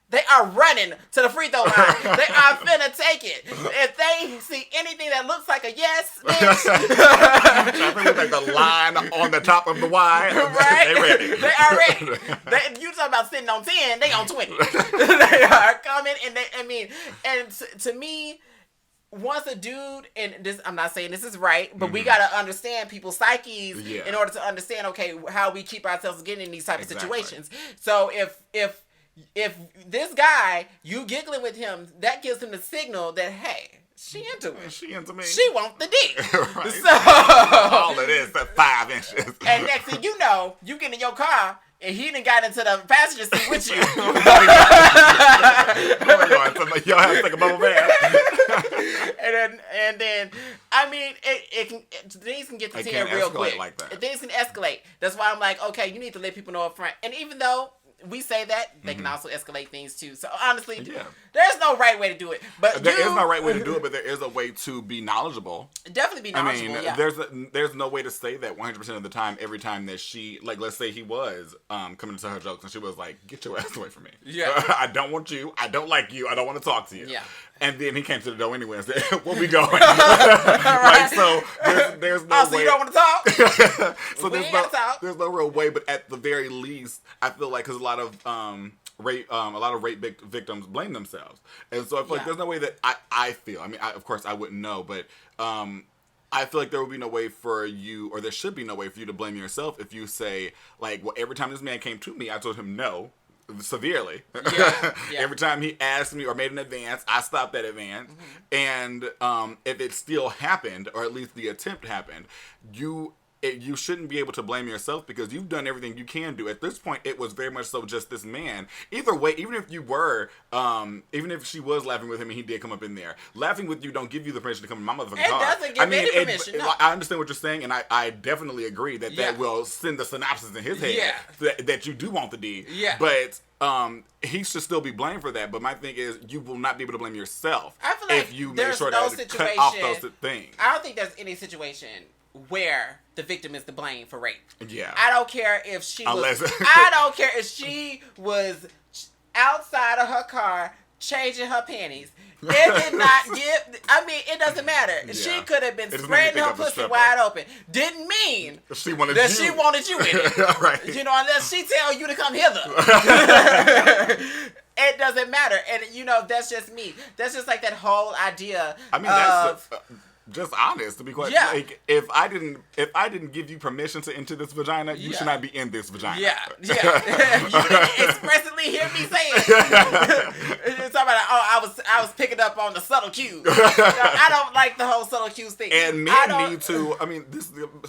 they are running to the free throw line. They are finna take it. If they see anything that looks like a yes, bitch. I think it's like the line on the top of the Y. Right? They ready. They are ready. You talking about sitting on 10, they on 20. They are coming, and to me, once a dude, and this, I'm not saying this is right, but we gotta understand people's psyches in order to understand, okay, how we keep ourselves getting in these type of situations. So if this guy, you giggling with him, that gives him the signal that, hey, she into it. She into me. She want the dick. Right. So all it is at 5 inches. And next thing you know, you get in your car. And he done got into the passenger seat with you. Y'all have to take a bubble bath. and then, I mean, things can get to 10 real quick. Like that. Things can escalate. That's why I'm like, okay, you need to let people know up front. And even though we say that, they can also escalate things too. So honestly, there's no right way to do it. But there is no right way to do it, but there is a way to be knowledgeable. Definitely be knowledgeable. I mean, there's no way to say that 100% of the time, every time that she, like, let's say he was coming to her jokes and she was like, get your ass away from me. Yeah. I don't want you. I don't like you. I don't want to talk to you. Yeah. And then he came to the door anyway and said, where we going? Like, so there's no way. So you don't want to talk? So there's no real way, but at the very least, I feel like, because a lot of rape victims blame themselves. And so I feel like there's no way that I feel, I mean, of course I wouldn't know, but I feel like there will be no way for you, or there should be no way for you to blame yourself if you say, like, well, every time this man came to me, I told him no. Severely. Yeah. Every time he asked me or made an advance, I stopped that advance. And if it still happened, or at least the attempt happened, you shouldn't be able to blame yourself because you've done everything you can do. At this point, it was very much so just this man. Either way, even if you were, even if she was laughing with him and he did come up in there, laughing with you don't give you the permission to come in my motherfucking car. It doesn't give any permission. No. I understand what you're saying, and I definitely agree that will send the synopsis in his head that you do want the D. Yeah. But he should still be blamed for that. But my thing is, you will not be able to blame yourself if you make sure to cut off those things. I don't think there's any situation where the victim is to blame for rape. Yeah. I don't care if she was outside of her car changing her panties. It did not give. I mean, it doesn't matter. Yeah. She could have been spreading her pussy wide open. Didn't mean she wanted you in it. Right. You know, unless she tell you to come hither. It doesn't matter. And that's just me. That's just like that whole idea. I mean, that's just honest, to be quite like, if I didn't give you permission to enter this vagina, you should not be in this vagina. Yeah. You didn't expressly hear me say it. It's talking about, I was picking up on the subtle cues. I don't like the whole subtle cues thing. And men need to. I mean,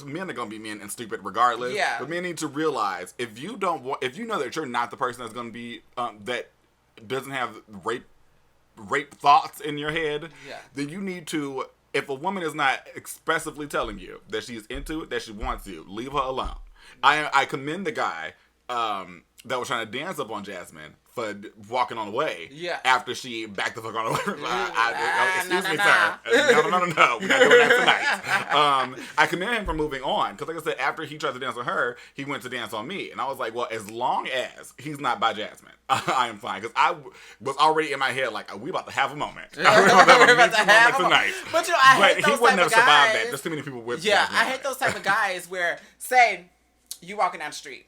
men are gonna be men and stupid regardless. Yeah. But men need to realize if you know that you're not the person that's gonna be that doesn't have rape thoughts in your head, then you need to. If a woman is not expressively telling you that she's into it, that she wants you, leave her alone. I commend the guy that was trying to dance up on Jasmine for walking on away after she backed the fuck on away. Excuse me, sir. No. We're not doing that tonight. I commend him for moving on. Because like I said, after he tried to dance on her, he went to dance on me. And I was like, well, as long as he's not by Jasmine, I am fine. Because I was already in my head like, we about to have a moment. We're about to have a moment tonight. But I hate those type of guys. He wouldn't have survived that. There's too many people with Jasmine. I hate those type of guys where, say, you walking down the street.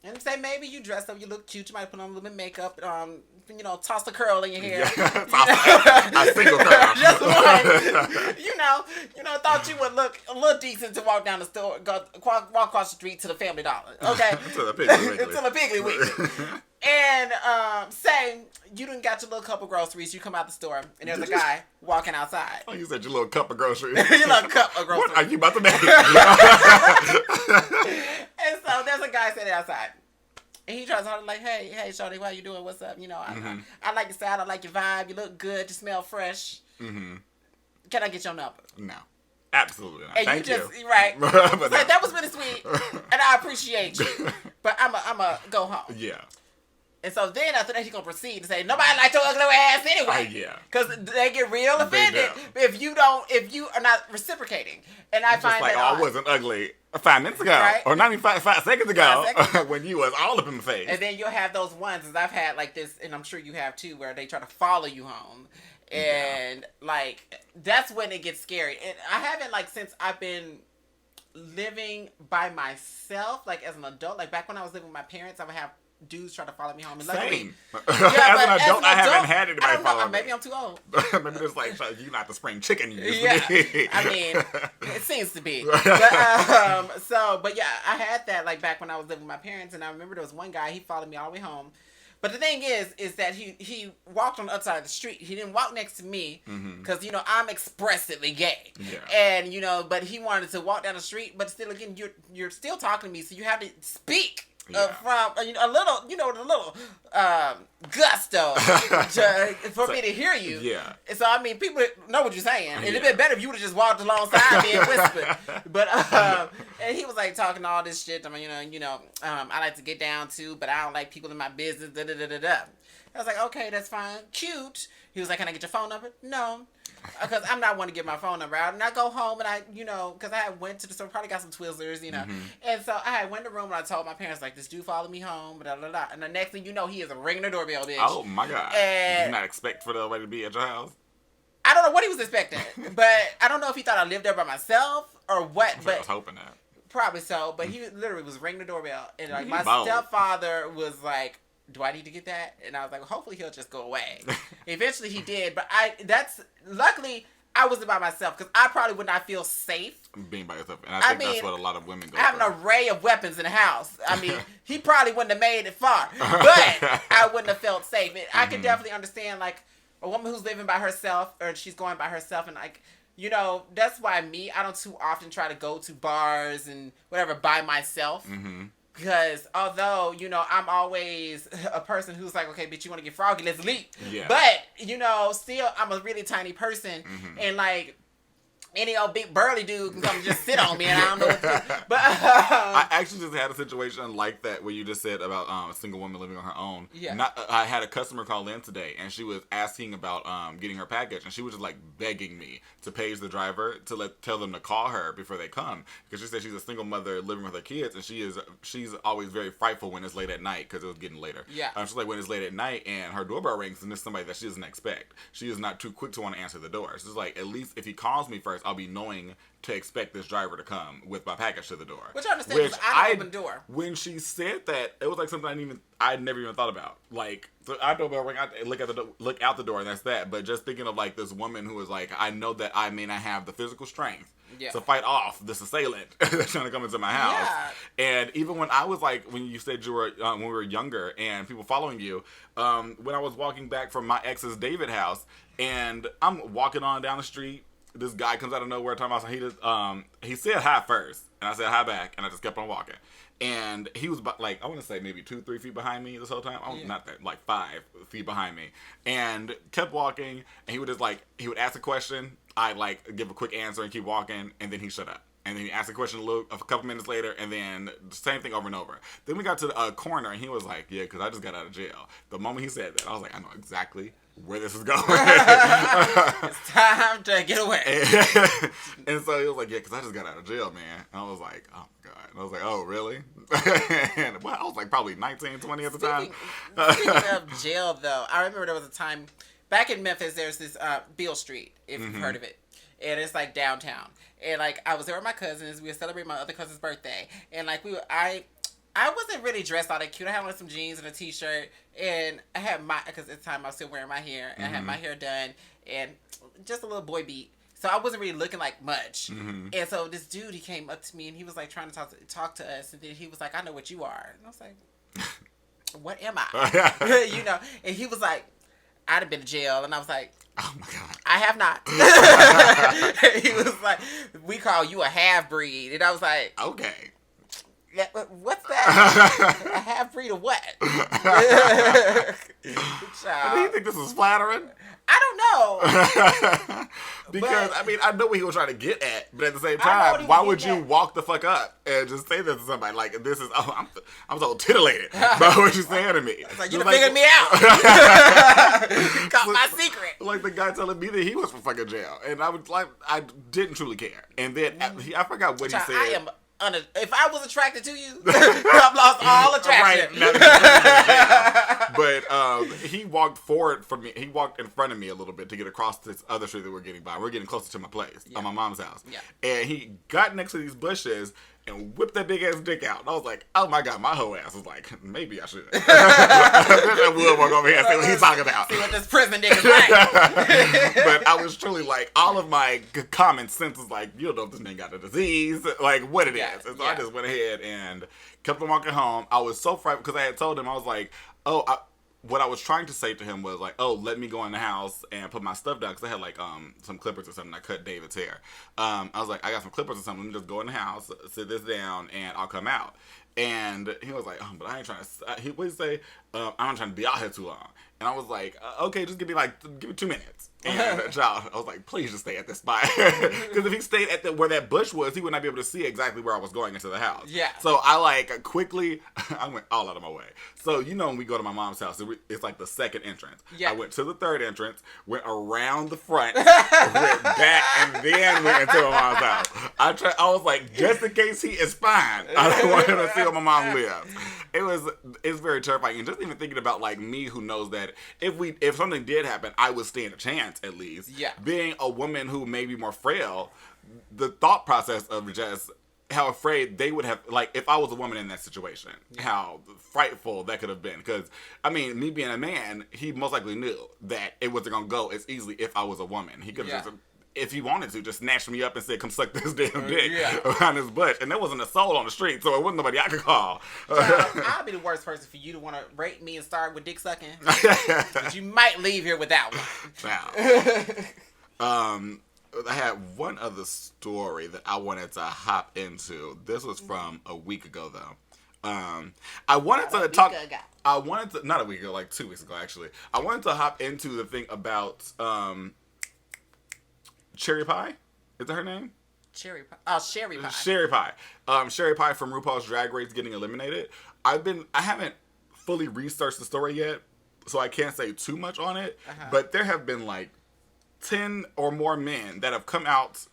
And say maybe you dress up, you look cute, you might put on a little bit of makeup, toss the curl in your hair. A single curl. Just one. Thought you would look a little decent to walk down the store, walk across the street to the Family Dollar. Okay? Until the Piggly Wiggly. And say you done got your little cup of groceries, you come out the store, and there's a guy walking outside. Oh, you said your little cup of groceries. Your little cup of groceries. What are you about to make? And so there's a guy sitting outside. And he tries to like, hey, shorty, how you doing? What's up? I like your style. I like your vibe. You look good. You smell fresh. Mm-hmm. Can I get your number? No. Absolutely not. And Thank you. Right. But like, that was really sweet. And I appreciate you. But I'm a go home. Yeah. And so then after that, he's going to proceed to say, nobody likes your ugly ass anyway. Yeah. Because they get real offended if you are not reciprocating. And I find like, that I wasn't ugly 5 minutes ago. Right? Or not even 5 seconds ago. When you was all up in my face. And then you'll have those ones, as I've had like this, and I'm sure you have too, where they try to follow you home. And like, that's when it gets scary. And I haven't since I've been living by myself, like as an adult, like back when I was living with my parents, I would have dudes try to follow me home. And same. As an adult, I haven't had anybody follow me. Maybe I'm too old. Maybe it's like, you're not the spring chicken you used to be. I mean, it seems to be. But yeah, I had that like back when I was living with my parents, and I remember there was one guy, he followed me all the way home. But the thing is that he walked on the other side of the street. He didn't walk next to me because, I'm expressively gay. Yeah. And, but he wanted to walk down the street. But still, again, you're still talking to me, so you have to speak. From a little, a little gusto for me to hear you. Yeah. And so, I mean, people know what you're saying. It'd have been better if you would have just walked alongside me and whispered. But, and he was like talking all this shit. I mean, I like to get down too, but I don't like people in my business. Da da da da da. I was like, okay, that's fine. Cute. He was like, can I get your phone number? No. Because I'm not one to give my phone number out. And I go home and I, because I had went to the store, probably got some Twizzlers, And so I had went to the room and I told my parents, like, this dude followed me home, blah, blah, blah. And the next thing you know, he is ringing the doorbell, bitch. Oh, my God. And did you not expect for the lady to be at your house? I don't know what he was expecting. But I don't know if he thought I lived there by myself or what. But I was hoping that. Probably so. But he literally was ringing the doorbell. And like my stepfather was like, do I need to get that? And I was like, well, hopefully he'll just go away. Eventually he did, but luckily I wasn't by myself because I probably would not feel safe being by yourself. And I think that's what a lot of women go I have through. an array of weapons in the house. I mean, he probably wouldn't have made it far, but I wouldn't have felt safe. I can definitely understand, like, a woman who's living by herself, or she's going by herself, and, like, you know, that's why I don't too often try to go to bars and whatever by myself. Mm-hmm. Because although, you know, I'm always a person who's like, okay, bitch, you want to get froggy, let's leap. Yeah. But, you know, still, I'm a really tiny person. Mm-hmm. And, like, any old big burly dude can come and just sit on me, and I don't know what to do. But I actually just had a situation like that where you just said about a single woman living on her own. Yeah. I had a customer call in today, and she was asking about getting her package, and she was just like begging me to page the driver to tell them to call her before they come, because she said she's a single mother living with her kids, and she's always very frightful when it's late at night because it was getting later. Yeah. She's like, when it's late at night and her doorbell rings and it's somebody that she doesn't expect, she is not too quick to want to answer the door. She's like, at least if he calls me first, I'll be knowing to expect this driver to come with my package to the door. Which I understand, because I don't open the door. When she said that, it was like something I'd never even thought about. Like, so I doorbell ring, I look out the door, and that's that. But just thinking of like this woman who is like, I know that I may not have the physical strength to fight off this assailant that's trying to come into my house. Yeah. And even when I was like, when you said you were when we were younger and people following you, when I was walking back from my ex's David house, and I'm walking on down the street. This guy comes out of nowhere talking about he said hi first, and I said hi back, and I just kept on walking. And he was like, I want to say maybe 2-3 feet behind me this whole time. Not that, like 5 feet behind me, and kept walking. And he would just he would ask a question, I'd like give a quick answer and keep walking, and then he shut up. And then he asked a question a couple minutes later, and then the same thing over and over. Then we got to the corner, and he was like, yeah, because I just got out of jail. The moment he said that, I was like, I know exactly where this is going. It's time to get away. And so he was like, yeah, because I just got out of jail, man. And I was like, oh, my God. And I was like, oh, really? And, well, I was like probably 19, 20 at the time. Speaking of jail, though, I remember there was a time, back in Memphis, there's this Beale Street, if you've heard of it. And it's like downtown. And like I was there with my cousins. We were celebrating my other cousin's birthday. And like I wasn't really dressed all that cute. I had on some jeans and a t-shirt. And I had because at the time I was still wearing my hair. And I had my hair done. And just a little boy beat. So I wasn't really looking like much. Mm-hmm. And so this dude, he came up to me and he was like trying to talk to us. And then he was like, I know what you are. And I was like, what am I? You know? And he was like, I'd have been to jail. And I was like, oh my God. I have not. He was like, we call you a half-breed. And I was like, okay. What's that? A half-breed of what? Do you think this is flattering? I don't know. Because, I mean, I know what he was trying to get at, but at the same time, why would you walk the fuck up and just say this to somebody? Like, this is, I'm so titillated by what you're saying to me. It's like, you done figured me out. You caught my secret. Like the guy telling me that he was from fucking jail. And I was like, I didn't truly care. And then, I forgot what he said. If I was attracted to you, I've lost all attraction. Right. But he walked forward from me. He walked in front of me a little bit to get across this other street that we're getting by. We're getting closer to my place, my mom's house. Yeah. And he got next to these bushes and whipped that big ass dick out. And I was like, oh my God, my whole ass was like, maybe I should. I would walk over here and see what he's talking about. See what this prison dick is like. But I was truly like, all of my common sense was like, you don't know if this man got a disease, like what it is. And so I just went ahead and kept on walking home. I was so frightened because I had told him, I was like, what I was trying to say to him was like, oh, let me go in the house and put my stuff down, because I had like some clippers or something. I cut David's hair. I was like, I got some clippers or something. Let me just go in the house, sit this down, and I'll come out. And he was like, oh, but I ain't trying to. He would say, I'm not trying to be out here too long. And I was like, okay, just give me 2 minutes. And child, I was like, please just stay at this spot. Because if he stayed at where that bush was, he would not be able to see exactly where I was going into the house. Yeah. So I quickly, I went all out of my way. So, you know, when we go to my mom's house, it's like the second entrance. Yeah. I went to the third entrance, went around the front, went back, and then went into my mom's house. I was like, just in case he is fine, I don't want him to see where my mom lives. It's very terrifying. And just even thinking about like me, who knows that if something did happen, I would stand a chance at least. Yeah. Being a woman who may be more frail, the thought process of just how afraid they would have, like if I was a woman in that situation, how frightful that could have been. Because, I mean, me being a man, he most likely knew that it wasn't going to go as easily if I was a woman. He could have just if he wanted to, just snatched me up and said, come suck this damn dick around his butt. And there wasn't a soul on the street, so it wasn't nobody I could call. I'll be the worst person for you to want to rape me and start with dick sucking. But you might leave here with that one. I had one other story that I wanted to hop into. This was from a week ago, though. I wanted to talk. Not a week ago, like 2 weeks ago, actually. I wanted to hop into the thing about Cherry Pie. Is that her name? Cherry Pie. Oh, Sherry Pie. Sherry Pie. Sherry Pie from RuPaul's Drag Race getting eliminated. I haven't fully researched the story yet, so I can't say too much on it. But there have been like 10 or more men that have come out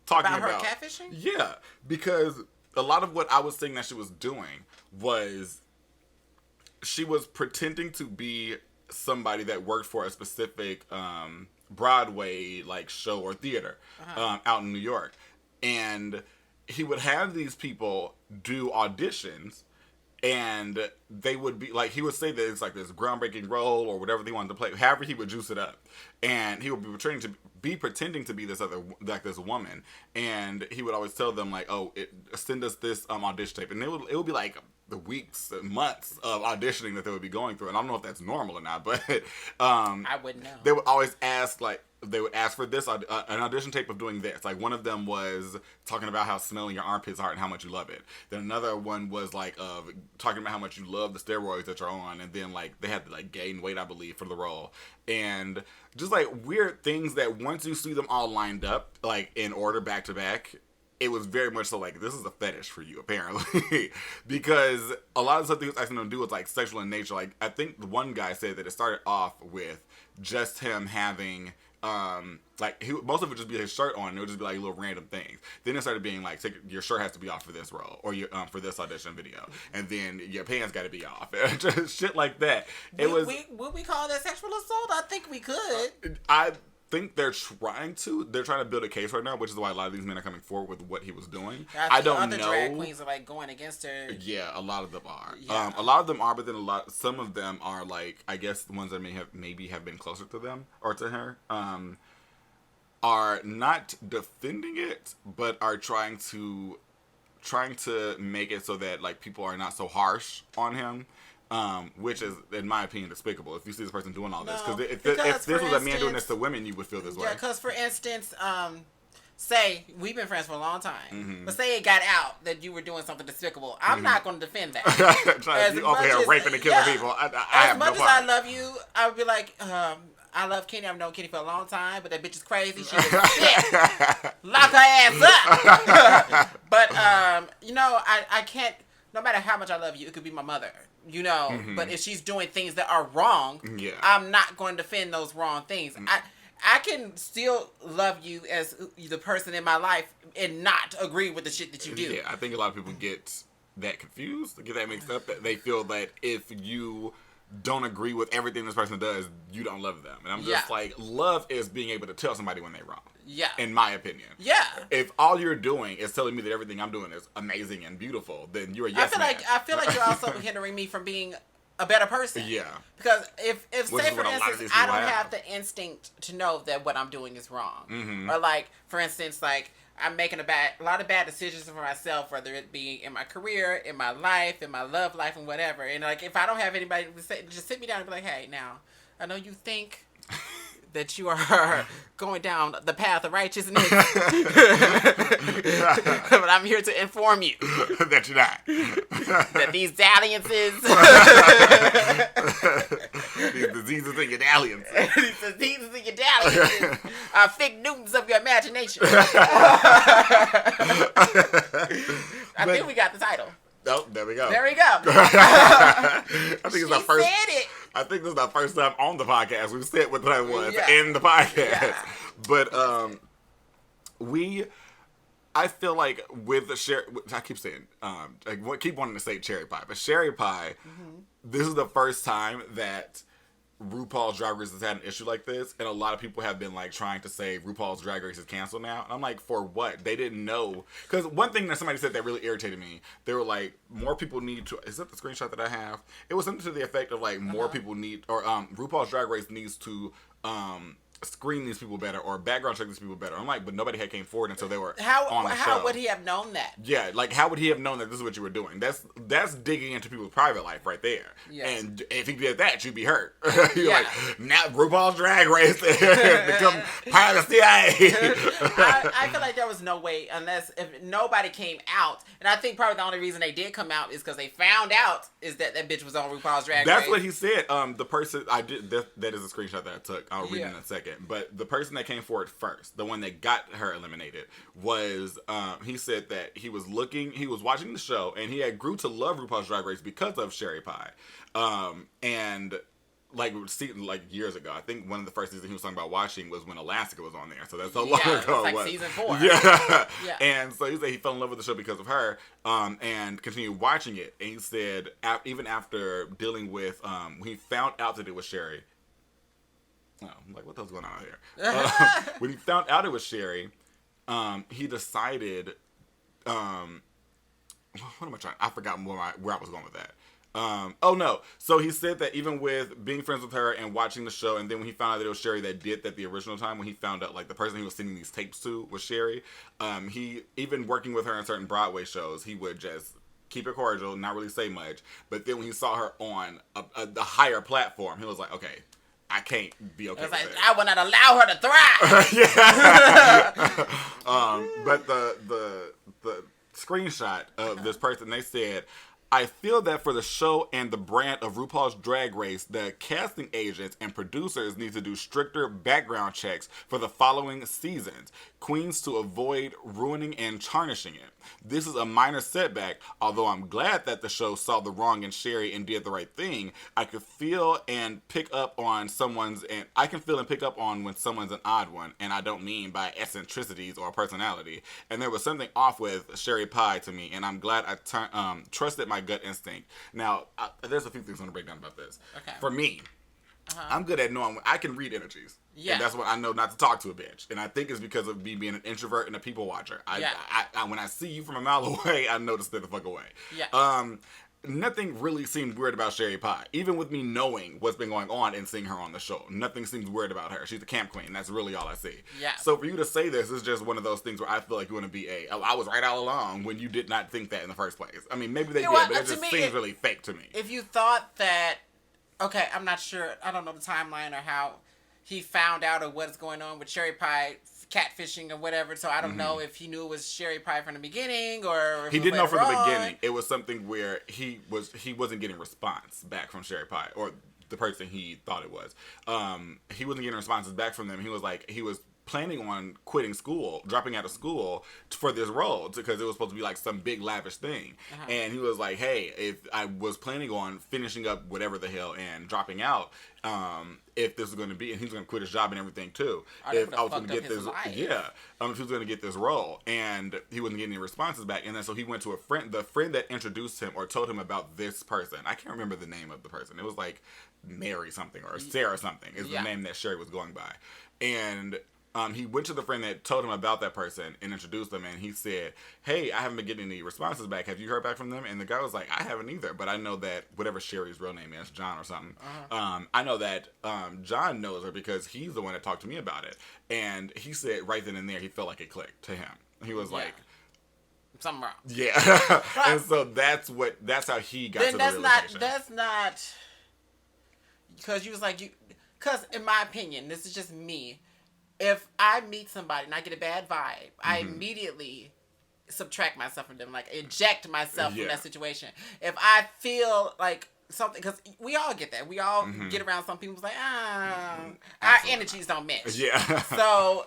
talking about her catfishing? Yeah, because a lot of what I was saying that she was doing was she was pretending to be somebody that worked for a specific Broadway like show or theater out in New York, and he would have these people do auditions. And they would be like, he would say that it's like this groundbreaking role or whatever they wanted to play. However, he would juice it up, and he would be pretending to be this other, like this woman. And he would always tell them like, "Oh, send us this audition tape," and it would be like the weeks and months of auditioning that they would be going through. And I don't know if that's normal or not, but I wouldn't know. They would always ask like. They would ask for this, an audition tape of doing this. Like, one of them was talking about how smelling your armpits are and how much you love it. Then another one was, like, talking about how much you love the steroids that you're on. And then, like, they had to, like, gain weight, I believe, for the role. And just, like, weird things that once you see them all lined up, like, in order back to back, it was very much so, like, this is a fetish for you, apparently. Because a lot of the stuff they was asking them to do was, like, sexual in nature. Like, I think the one guy said that it started off with just him having... most of it would just be his shirt on, and it would just be like little random things. Then it started being like, your shirt has to be off for this role, or your for this audition video, and then your pants got to be off, just shit like that. Would we call that sexual assault? I think we could. I think they're trying to build a case right now, which is why a lot of these men are coming forward with what he was doing. I don't know. Other drag queens are like going against her. Yeah, a lot of them are. Yeah. A lot of them are, but then some of them are like, I guess the ones that maybe have been closer to them or to her, are not defending it, but are trying to make it so that like people are not so harsh on him. Which is, in my opinion, despicable. If you see this person doing all this, if this was a man doing this to women, you would feel this way. Yeah, because for instance, say we've been friends for a long time, but say it got out that you were doing something despicable, I'm not going to defend that. You over here raping and killing people. As much as I love you, I would be like, I love Kenny. I've known Kenny for a long time, but that bitch is crazy. She is sick. Lock her ass up. But I can't. No matter how much I love you, it could be my mother. But if she's doing things that are wrong, I'm not going to defend those wrong things. I can still love you as the person in my life and not agree with the shit that you do. Yeah, I think a lot of people get that confused, get that mixed up. That they feel that if you don't agree with everything this person does, you don't love them. And I'm just like, love is being able to tell somebody when they're wrong. Yeah. In my opinion. Yeah. If all you're doing is telling me that everything I'm doing is amazing and beautiful, then you're a yes man. I feel like you're also hindering me from being a better person. Yeah. Because if say for instance, I don't have the instinct to know that what I'm doing is wrong. Mm-hmm. Or like, for instance, like I'm making a lot of bad decisions for myself, whether it be in my career, in my life, in my love life, and whatever. And like, if I don't have anybody to say, just sit me down and be like, hey, now, I know you think that you are going down the path of righteousness, but I'm here to inform you that you're not. That these dalliances, these diseases in your dalliances, are fake Newtons of your imagination. I think we got the title. Oh, there we go. I think it's our first. Said it. I think this is our first time on the podcast. We've said what that was in the podcast. Yeah. But I feel like with the I keep saying, I keep wanting to say cherry pie, but Sherry Pie, this is the first time that RuPaul's Drag Race has had an issue like this, and a lot of people have been like trying to say RuPaul's Drag Race is canceled now. And I'm like, for what? They didn't know. Because one thing that somebody said that really irritated me, they were like, more people need to. Is that the screenshot that I have? It was something to the effect of like more people need, or RuPaul's Drag Race needs to screen these people better or background check these people better. I'm like, but nobody had came forward until they were on the show. How would he have known that? Yeah, like how would he have known that this is what you were doing? That's digging into people's private life right there. Yeah. And if he did that, you'd be hurt. You're like, now RuPaul's Drag Race become part of the CIA. I feel like there was no way unless if nobody came out, and I think probably the only reason they did come out is because they found out is that bitch was on RuPaul's Drag Race. That's what he said. The person I did that is a screenshot that I took. I'll read it in a second. But the person that came forward first, the one that got her eliminated, was he said that he was watching the show and he had grew to love RuPaul's Drag Race because of Sherry Pie, and like years ago, I think one of the first seasons he was talking about watching was when Alaska was on there. So that's how long ago it was. Season 4. Yeah. And so he said he fell in love with the show because of her, and continued watching it. And he said even after dealing with, he found out that it was Sherry. Oh, I'm like, what the hell's going on here? When he found out it was Sherry, he decided, what am I trying? I forgot where I was going with that. Oh no. So he said that even with being friends with her and watching the show, and then when he found out that it was Sherry that did that the original time, when he found out like the person he was sending these tapes to was Sherry, he even working with her in certain Broadway shows, he would just keep it cordial, not really say much. But then when he saw her on the higher platform, he was like, okay, I can't be okay with it. I will not allow her to thrive. But the screenshot of this person, they said, I feel that for the show and the brand of RuPaul's Drag Race, the casting agents and producers need to do stricter background checks for the following seasons. Queens to avoid ruining and tarnishing it. This is a minor setback, although I'm glad that the show saw the wrong in Sherry and did the right thing. I can feel and pick up on when someone's an odd one, and I don't mean by eccentricities or personality. And there was something off with Sherry Pie to me, and I'm glad I trusted my gut instinct. Now, there's a few things I want to break down about this. Okay. For me, I'm good at knowing I can read energies. Yeah. And that's what I know not to talk to a bitch. And I think it's because of me being an introvert and a people watcher. I when I see you from a mile away, I know to stay the fuck away. Yeah. Nothing really seemed weird about Sherry Pie. Even with me knowing what's been going on and seeing her on the show, nothing seems weird about her. She's a camp queen. That's really all I see. Yeah. So for you to say this is just one of those things where I feel like you want to be I was right all along when you did not think that in the first place. I mean, maybe they did, but it just seems really fake to me. If you thought that, okay, I'm not sure. I don't know the timeline or how he found out of what's going on with Sherry Pie catfishing or whatever, so I don't know if he knew it was Sherry Pie from the beginning or if he didn't know from the beginning. It was something where he wasn't getting response back from Sherry Pie or the person he thought it was. He wasn't getting responses back from them. He was planning on quitting school, dropping out of school for this role because it was supposed to be like some big lavish thing. And he was like, hey, if I was planning on finishing up whatever the hell and dropping out, if this was going to be, and he was going to quit his job and everything too. If I was going to get this, if he was going to get this role, and he wasn't getting any responses back, and then so he went to the friend that introduced him or told him about this person. I can't remember the name of the person. It was like Mary something or Sarah something is the name that Sherry was going by, and he went to the friend that told him about that person and introduced them, and he said, hey, I haven't been getting any responses back. Have you heard back from them? And the guy was like, I haven't either, but I know that whatever Sherry's real name is, John or something, I know that John knows her because he's the one that talked to me about it. And he said right then and there, he felt like it clicked to him. He was like, something wrong. Yeah. And so that's how he got to the realization. That's not, because you was like, because in my opinion, this is just me, if I meet somebody and I get a bad vibe, I immediately subtract myself from them, like eject myself from that situation. If I feel like something, because we all get that. We all get around some people's like, our energies don't match. Yeah. So,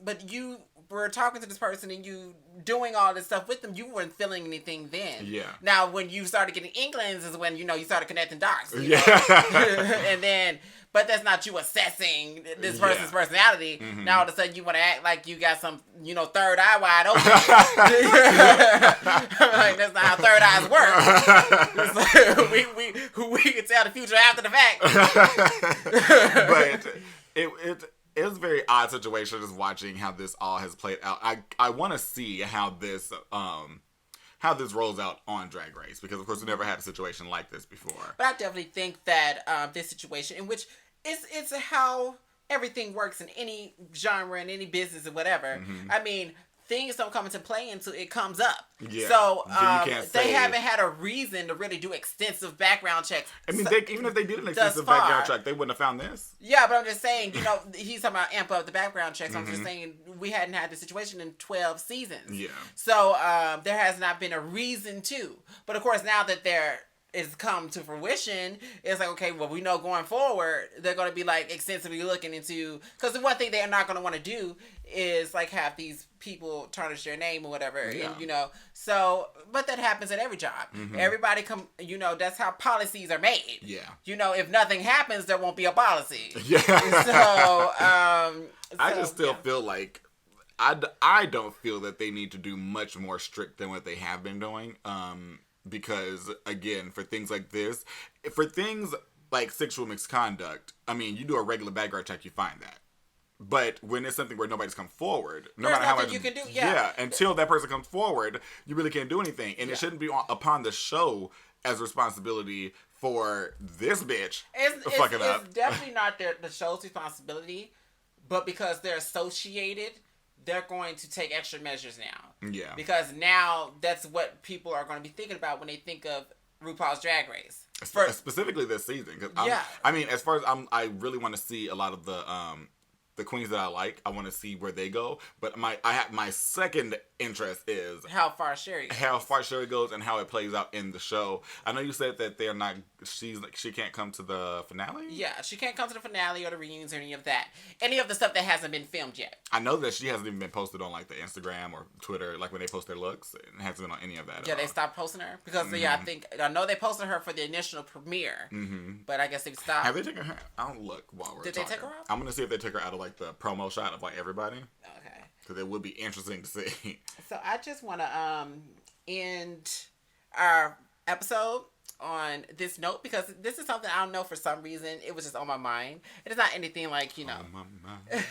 but you were talking to this person and you doing all this stuff with them, you weren't feeling anything then. Yeah. Now, when you started getting inklings is when, you started connecting dots. You know? And then, but that's not you assessing this person's personality. Now, all of a sudden, you want to act like you got some, third eye wide open. Like, that's not how third eyes work. We can tell the future after the fact. But it was a very odd situation just watching how this all has played out. I want to see how this rolls out on Drag Race, because of course we never had a situation like this before. But I definitely think that this situation, in which it's how everything works in any genre, in any business or whatever. I mean, things don't come into play until it comes up. Yeah. So they haven't had a reason to really do extensive background checks. I mean, even if they did an extensive background check, they wouldn't have found this. Yeah, but I'm just saying, he's talking about amp up the background checks. I'm just saying we hadn't had this situation in 12 seasons. Yeah. So there has not been a reason to. But of course, now that there is come to fruition, it's like, okay, well, we know going forward, they're going to be like extensively looking into, because the one thing they're not going to want to do is like have these people tarnish their name or whatever. Yeah. And, so, but that happens at every job. Everybody that's how policies are made. Yeah. If nothing happens, there won't be a policy. Yeah. So, I just still feel like, I don't feel that they need to do much more strict than what they have been doing. Because, again, for things like this, for things like sexual misconduct, I mean, you do a regular background check, you find that. But when it's something where nobody's come forward, no matter how much you can do, until that person comes forward, you really can't do anything. And it shouldn't be upon the show as responsibility for this bitch fucking up. It's definitely not the show's responsibility, but because they're associated, they're going to take extra measures now. Yeah. Because now that's what people are going to be thinking about when they think of RuPaul's Drag Race. Specifically this season. I mean, as far as I really want to see a lot of the queens that I like. I want to see where they go. But my second interest is how far Sherry goes and how it plays out in the show. I know you said that they're not. She can't come to the finale. Yeah, she can't come to the finale or the reunions or any of that. Any of the stuff that hasn't been filmed yet. I know that she hasn't even been posted on like the Instagram or Twitter, like when they post their looks. It hasn't been on any of that. Yeah, they stopped posting her because I know they posted her for the initial premiere, but I guess they stopped. Have they taken her? I don't look while we're. Did talking. They take her out? I'm gonna see if they took her out of like the promo shot of like everybody. Okay. Because it would be interesting to see. So I just want to end our episode on this note because this is something I don't know, for some reason it was just on my mind. It is not anything like, on my mind.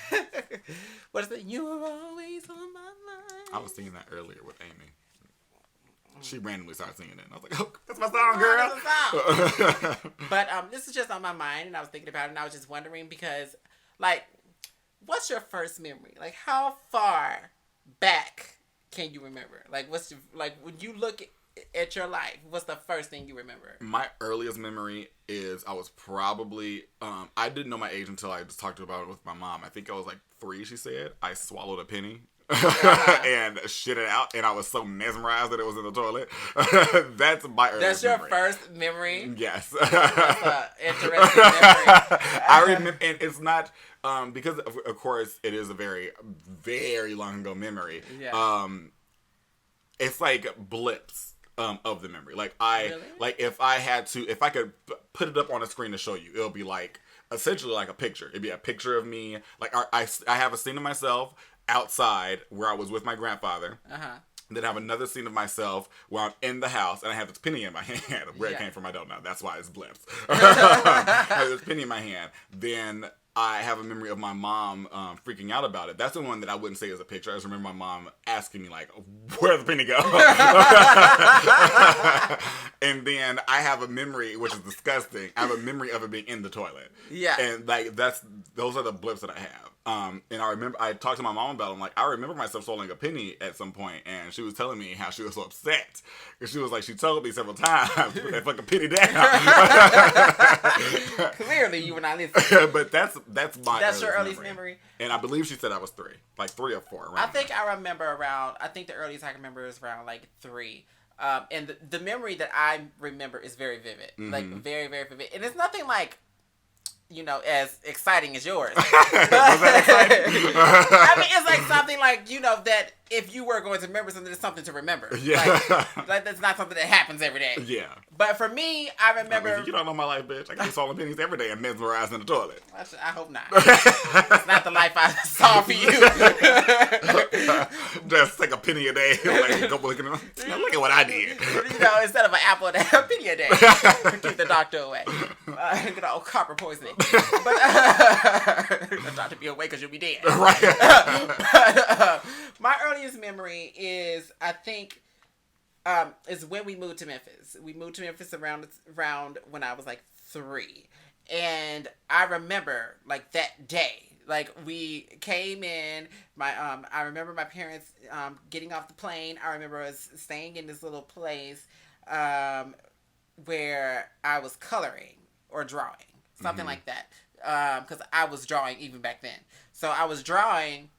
What is it? You were always on my mind. I was singing that earlier with Amy. She randomly started singing it, and I was like, "Oh, that's my song, girl." That's a song. But this is just on my mind, and I was thinking about it, and I was just wondering because, like, what's your first memory? Like, how far back can you remember? Like, when you look at your life, what's the first thing you remember? My earliest memory is I was probably, I didn't know my age until I just talked about it with my mom. I think I was like 3, she said. I swallowed a penny. And shit it out, and I was so mesmerized that it was in the toilet. That's my earliest memory. That's your first memory? Yes. That's an interesting memory. I remember, and it's not, because of course it is a very, very long ago memory. Yeah. It's like blips of the memory. Like really? Like if I could put it up on a screen to show you, it'll be like essentially like a picture. It'd be a picture of me. Like I have a scene of myself outside where I was with my grandfather. Then I have another scene of myself where I'm in the house and I have this penny in my hand. Where it came from, I don't know. That's why it's blips. I have this penny in my hand. Then I have a memory of my mom freaking out about it. That's the one that I wouldn't say is a picture. I just remember my mom asking me, like, where'd the penny go? And then I have a memory, which is disgusting. I have a memory of it being in the toilet. Yeah. And, like, those are the blips that I have. And I talked to my mom about it. I'm like, I remember myself swallowing a penny at some point, and she was telling me how she was so upset. Because she was like, she told me several times, put that fucking penny down. Clearly, you were not listening. But that's your earliest memory. And I believe she said I was 3. Like 3 or 4. I think I remember I think the earliest I can remember is around like 3. And the memory that I remember is very vivid. Like very, very vivid. And it's nothing like, as exciting as yours. Was that exciting? I mean, it's like something like, that if you were going to remember something, it's something to remember. Yeah. Like that's not something that happens every day. Yeah. But for me, I remember... You don't know my life, bitch. I can be swallowing pennies every day and mesmerized in the toilet. I hope not. It's not the life I saw for you. Just take a penny a day. Like, go look at what I did. Instead of an apple a day, a penny a day. Keep the doctor away. Good old copper poisoning. But the doctor be away because you'll be dead. Right. But, my earliest memory is, I think, is when we moved to Memphis. We moved to Memphis around when I was like 3. And I remember, like, that day, Like, we came in, I remember my parents getting off the plane. I remember us staying in this little place where I was coloring or drawing, something like that. Because I was drawing even back then. So I was drawing,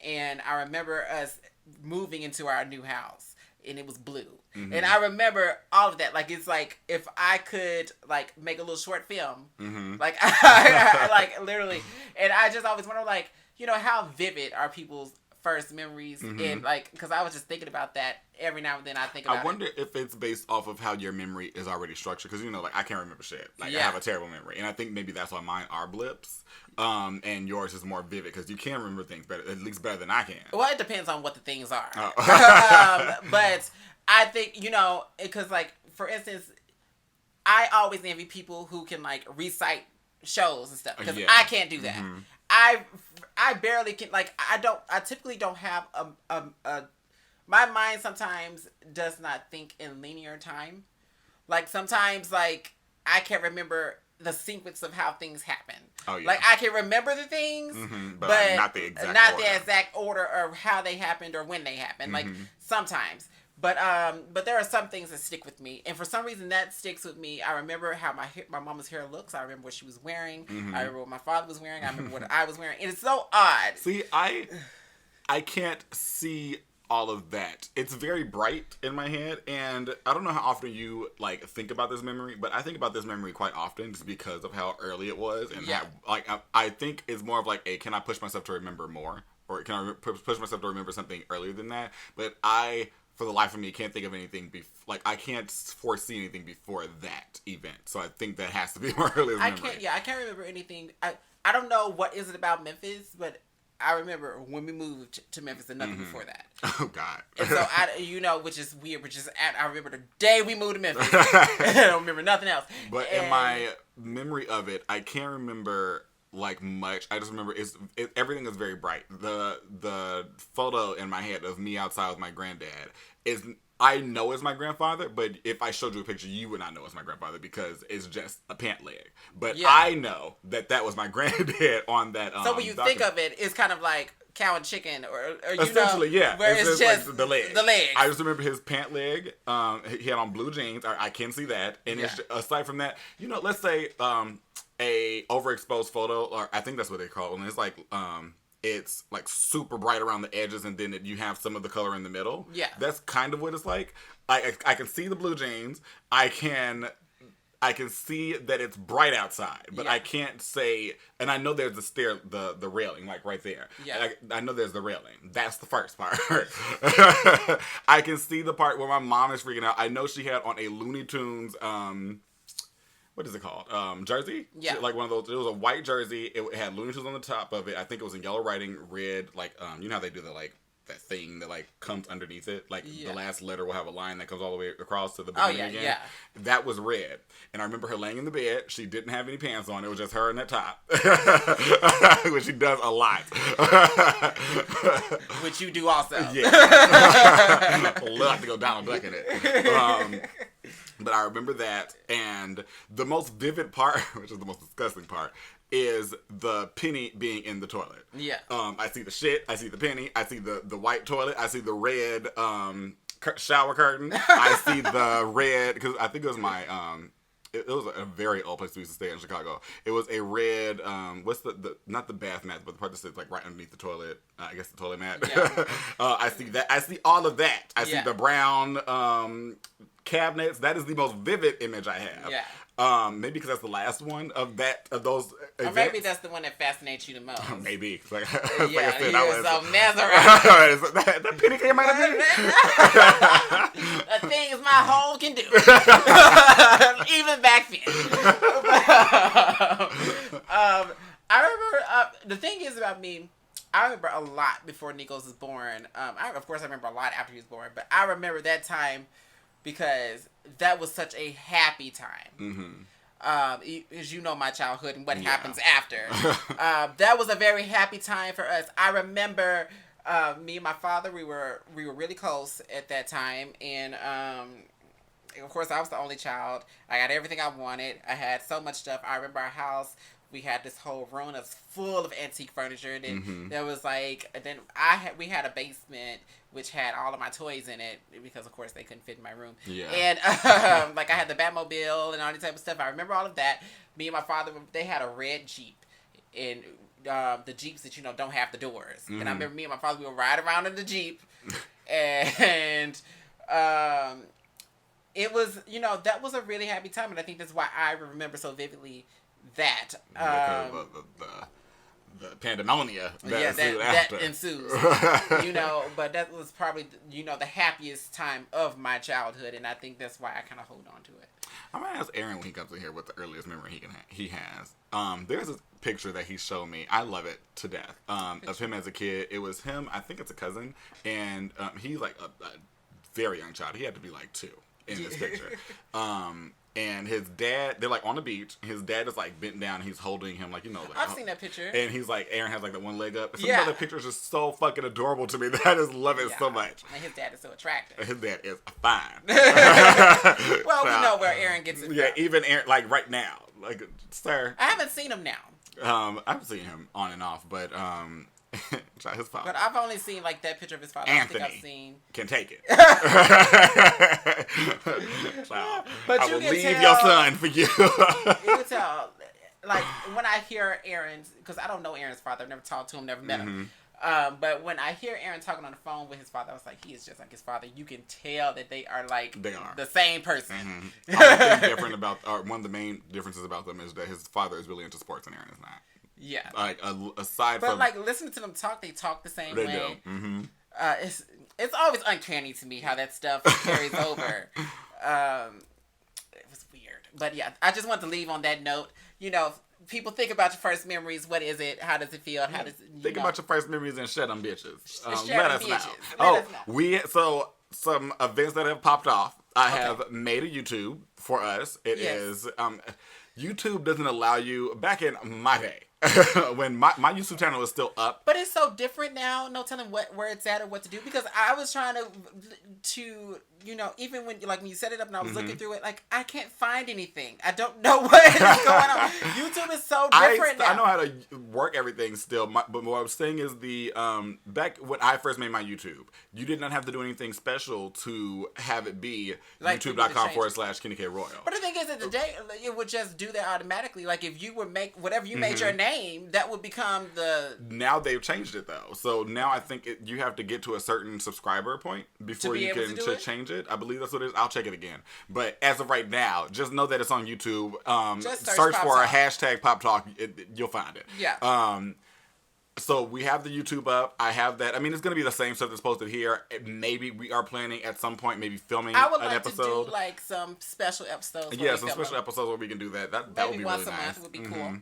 and I remember us moving into our new house, and it was blue. Mm-hmm. And I remember all of that. Like, it's like, if I could, like, make a little short film, like, like, literally. And I just always wonder, like, you know, how vivid are people's first memories? And, like, because I was just thinking about that every now and then. I wonder if it's based off of how your memory is already structured. Because, you know, like, I can't remember shit. Like, I have a terrible memory. And I think maybe that's why mine are blips. And yours is more vivid because you can remember things better, at least better than I can. Well, it depends on what the things are. Oh. But I think, you know, because, like, for instance, I always envy people who can, like, recite shows and stuff. Because I can't do that. I barely can, like, I typically don't have my mind sometimes does not think in linear time. Like, sometimes, like, I can't remember the sequence of how things happen. Oh, yeah. Like, I can remember the things, but not the exact order of how they happened or when they happened. Like, sometimes. But there are some things that stick with me, and for some reason that sticks with me. I remember how my mama's hair looks. I remember what she was wearing. I remember what my father was wearing. I remember what I was wearing. And it's so odd. See, I can't see all of that. It's very bright in my head, and I don't know how often you, like, think about this memory, but I think about this memory quite often just because of how early it was, and how, like, I think it's more of like can I push myself to remember more, or can I push myself to remember something earlier than that? But for the life of me, can't think of anything I can't foresee anything before that event. So I think that has to be more early memory. I can't remember anything. I don't know what is it about Memphis, but I remember when we moved to Memphis and nothing before that. Oh, God. And so, which is weird, I remember the day we moved to Memphis. I don't remember nothing else. But in my memory of it, I can't remember, like, much. I just remember everything is very bright. The photo in my head of me outside with my granddad I know it's my grandfather, but if I showed you a picture, you would not know it's my grandfather because it's just a pant leg. But I know that was my granddad on that. So when you think of it, it's kind of like cow and chicken, or essentially, where it's just like the leg. The leg. I just remember his pant leg. He had on blue jeans. I can see that. And it's just, aside from that, you know, let's say a overexposed photo, or I think that's what they call it. And it's like it's like super bright around the edges, and then you have some of the color in the middle. Yeah, that's kind of what it's like. I can see the blue jeans. I can see that it's bright outside, but I can't say. And I know there's the railing, like right there. Yeah, I know there's the railing. That's the first part. I can see the part where my mom is freaking out. I know she had on a Looney Tunes. What is it called? Jersey? Yeah. Like one of those. It was a white jersey. It had Looney Tunes on the top of it. I think it was in yellow writing, red, like, you know how they do that thing that, like, comes underneath it? Like, the last letter will have a line that goes all the way across to the beginning again. Yeah. That was red. And I remember her laying in the bed. She didn't have any pants on. It was just her and that top. Which she does a lot. Which you do also. Yeah. Love to go down and duck in it. But I remember that, and the most vivid part, which is the most disgusting part, is the penny being in the toilet. Yeah. I see the shit, I see the penny, I see the white toilet, I see the red shower curtain, I see the red, because I think it was my, it was a very old place we used to stay in Chicago. It was a red, what's not the bath mat, but the part that sits like right underneath the toilet, I guess the toilet mat. Yeah. I see that, I see all of that. I see the brown, cabinets. That is the most vivid image I have. Yeah. Maybe because that's the last one of those events. Or maybe that's the one that fascinates you the most. Maybe. Like I said, I was so mesmerized. The penny came out of me. The things my hole can do. Even back then. I remember, the thing is about me, I remember a lot before Nikos was born. Of course, I remember a lot after he was born, but I remember that time because that was such a happy time. As you know, my childhood and what happens after. That was a very happy time for us. I remember me and my father, we were really close at that time, and of course I was the only child. I got everything I wanted. I had so much stuff. I remember our house we had this whole room that's full of antique furniture. And then there was like, we had a basement which had all of my toys in it because of course they couldn't fit in my room. Yeah. And like I had the Batmobile and all this type of stuff. I remember all of that. Me and my father, they had a red Jeep, and the Jeeps that don't have the doors. And I remember me and my father, we would ride around in the Jeep, and it was that was a really happy time, and I think that's why I remember so vividly that the pandemonia that ensues. But that was probably the happiest time of my childhood, and I think that's why I kind of hold on to it. I'm gonna ask Aaron when he comes in here what the earliest memory he has. There's a picture that he showed me. I love it to death. Of him as a kid. It was him. I think it's a cousin, and he's like a very young child. He had to be like 2 in this picture. And his dad, they're like on the beach. His dad is like bent down. He's holding him like I've seen that picture. And he's like, Aaron has like the one leg up. Some of the pictures are so fucking adorable to me that I just love it so much. And his dad is so attractive. His dad is fine. Well, we know where Aaron gets it. Yeah, even Aaron, like right now, like sir. I haven't seen him now. I've seen him on and off, but his father. But I've only seen like that picture of his father. Anthony I think I've seen. can take it. But I you will can leave tell, your son for you. You can tell, like when I hear Aaron's, because I don't know Aaron's father, I've never talked to him, never met him. But when I hear Aaron talking on the phone with his father, I was like, he is just like his father. You can tell that they are the same person. Only thing different about, or one of the main differences about them is that his father is really into sports and Aaron is not. Yeah. Like aside from, like listening to them talk, they talk the same way. They do. It's always uncanny to me how that stuff carries over. It was weird, but yeah, I just want to leave on that note. People think about your first memories. What is it? How does it feel? How does think about your first memories and shut them bitches? Let us know. So some events that have popped off. I have made a YouTube for us. It is YouTube doesn't allow you back in my day. When my YouTube channel is still up. But it's so different now. No telling where it's at or what to do. Because I was trying to even when you set it up and I was looking through it, like I can't find anything. I don't know what is going on. YouTube is so different now. I know how to work everything still. But what I'm saying is back when I first made my YouTube, you did not have to do anything special to have it be like youtube.com/Kenny K Royal. But the thing is that today it would just do that automatically. Like if you would make whatever you made your name, that would become the. Now they've changed it though, so now I think you have to get to a certain subscriber point before you can change it. I believe that's what it is. I'll check it again. But as of right now, just know that it's on YouTube. Just search for a hashtag PopTawk. You'll find it. Yeah. So we have the YouTube up. I have that. I mean, it's going to be the same stuff that's posted here. Maybe we are planning at some point, maybe filming an episode. I would like to do like some special episodes. Yeah, some special episodes where we can do that. That would be really nice. Maybe once a month would be cool.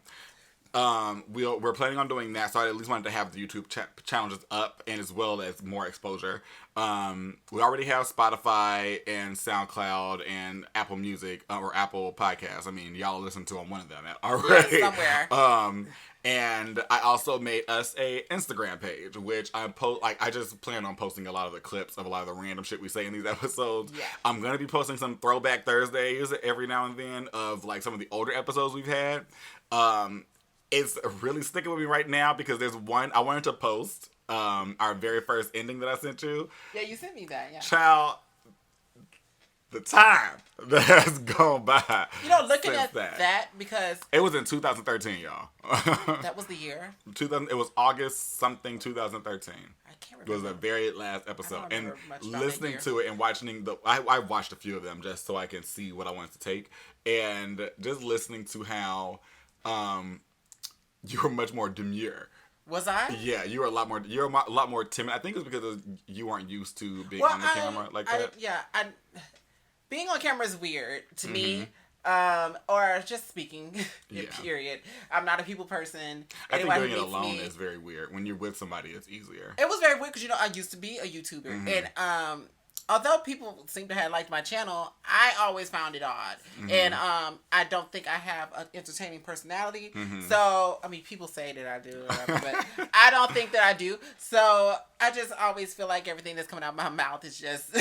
We're planning on doing that, so I at least wanted to have the YouTube challenges up and as well as more exposure. We already have Spotify and SoundCloud and Apple Music or Apple Podcasts. I mean, y'all listen to on one of them already. Yeah, somewhere. And I also made us a Instagram page, which I just plan on posting a lot of the clips of a lot of the random shit we say in these episodes. Yeah. I'm gonna be posting some throwback Thursdays every now and then of like some of the older episodes we've had. It's really sticking with me right now because there's one I wanted to post. Our very first ending that I sent you. Yeah, you sent me that, yeah. Child, the time that has gone by. Looking at that because... It was in 2013, y'all. That was the year? It was August something 2013. I can't remember. It was the very last episode. I don't remember much about listening to it and watching I watched a few of them just so I can see what I wanted to take. And just listening to how you were much more demure. Was I? Yeah, you were a lot more. You're a lot more timid. I think it's because you weren't used to being on the camera like that. Being on camera is weird to me. Or just speaking. Period. I'm not a people person. I think doing it alone is very weird. When you're with somebody, it's easier. It was very weird because I used to be a YouTuber and although people seem to have liked my channel, I always found it odd. And I don't think I have an entertaining personality. So, I mean, people say that I do, but I don't think that I do. So, I just always feel like everything that's coming out of my mouth is just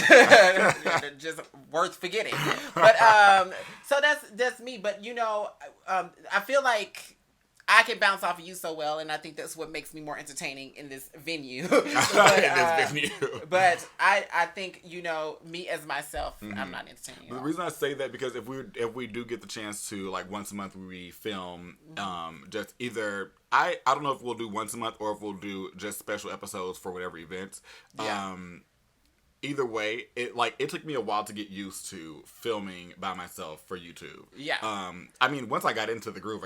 just worth forgetting. But, so that's me. But, I feel like I can bounce off of you so well, and I think that's what makes me more entertaining in this venue. But I think, you know, me as myself, I'm not entertaining. The reason I say that because if we do get the chance to, like, once a month we film, just either I don't know if we'll do once a month or if we'll do just special episodes for whatever events. Yeah. Either way, it took me a while to get used to filming by myself for YouTube. Yeah. I mean, once I got into the groove,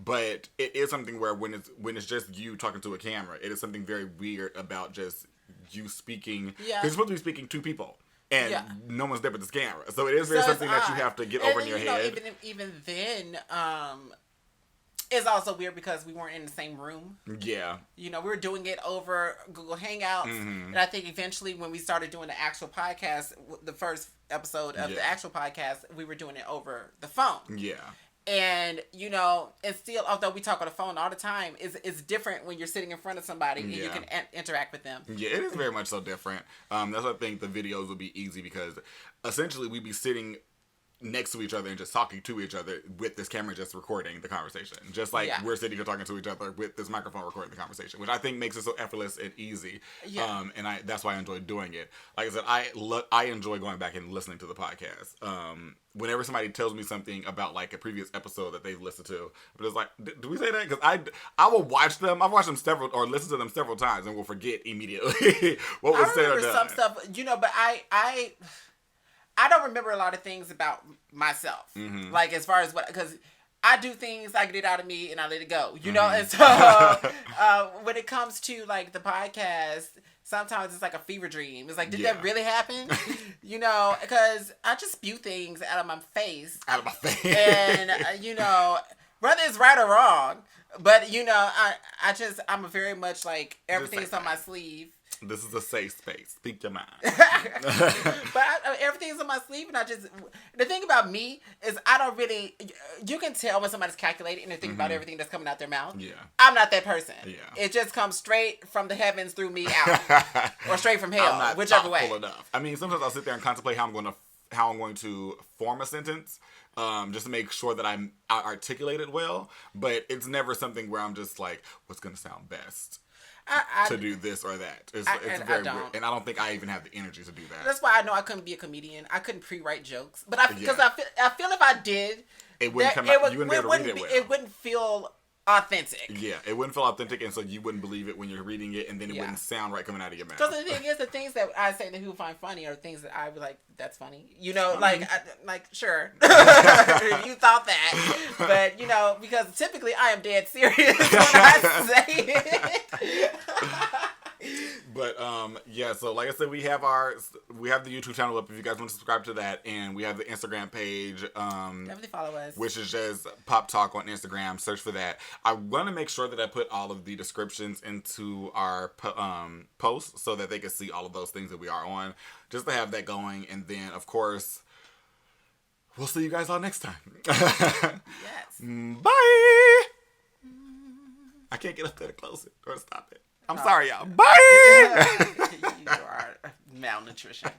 But it is something where when it's just you talking to a camera, it is something very weird about just you speaking. Yeah. Because you're supposed to be speaking to people. And no one's there but this camera. So it is something that you have to get over in your head. Even then, it's also weird because we weren't in the same room. Yeah. You know, we were doing it over Google Hangouts. And I think eventually when we started doing the actual podcast, the first episode of the actual podcast, we were doing it over the phone. Yeah. And, you know, and still, although we talk on the phone all the time, it's different when you're sitting in front of somebody and you can interact with them. Yeah, it is very much so different. That's why I think the videos will be easy because essentially we'd be sitting next to each other and just talking to each other with this camera just recording the conversation. Just like we're sitting here talking to each other with this microphone recording the conversation, which I think makes it so effortless and easy. Yeah. And that's why I enjoy doing it. Like I said, I enjoy going back and listening to the podcast. Whenever somebody tells me something about like a previous episode that they've listened to, but it's like, do we say that? Because I will watch them. I've watched them listened to them several times and will forget immediately what was said or done. Some stuff, you know, but I don't remember a lot of things about myself. Like, as far as because I do things, I get it out of me, and I let it go. You know? And so, when it comes to, like, the podcast, sometimes it's like a fever dream. It's like, did that really happen? You know? Because I just spew things out of my face. And, you know, whether it's right or wrong, but, you know, I'm very much, like, everything's on my sleeve. This is a safe space. Speak your mind. But everything's on my sleeve, and the thing about me is I don't really. You can tell when somebody's calculating and they think about everything that's coming out their mouth. Yeah, I'm not that person. Yeah, it just comes straight from the heavens through me out, or straight from hell, I'm not whichever way. Enough. I mean, sometimes I'll sit there and contemplate how I'm going to form a sentence. Just to make sure that I articulate it well, but it's never something where I'm just like, what's going to sound best? To do this or that. It's very weird. And I don't think I even have the energy to do that. That's why I know I couldn't be a comedian. I couldn't pre-write jokes. But I feel if I did, it wouldn't come out. You wouldn't be able to read it well. It wouldn't feel authentic. Yeah, it wouldn't feel authentic, and so you wouldn't believe it when you're reading it, and then it wouldn't sound right coming out of your mouth. Because the thing is, the things that I say that people find funny are things that I would like, that's funny. You know, like sure. You thought that. But, you know, because typically I am dead serious when I say it. But so like I said, we have the YouTube channel up if you guys want to subscribe to that, and we have the Instagram page. Definitely follow us. Which is just PopTawk on Instagram. Search for that. I want to make sure that I put all of the descriptions into our posts so that they can see all of those things that we are on, just to have that going. And then, of course, we'll see you guys all next time. Yes. Bye. I can't get up there to close it or to stop it. I'm sorry, y'all. Bye! You are malnutrition.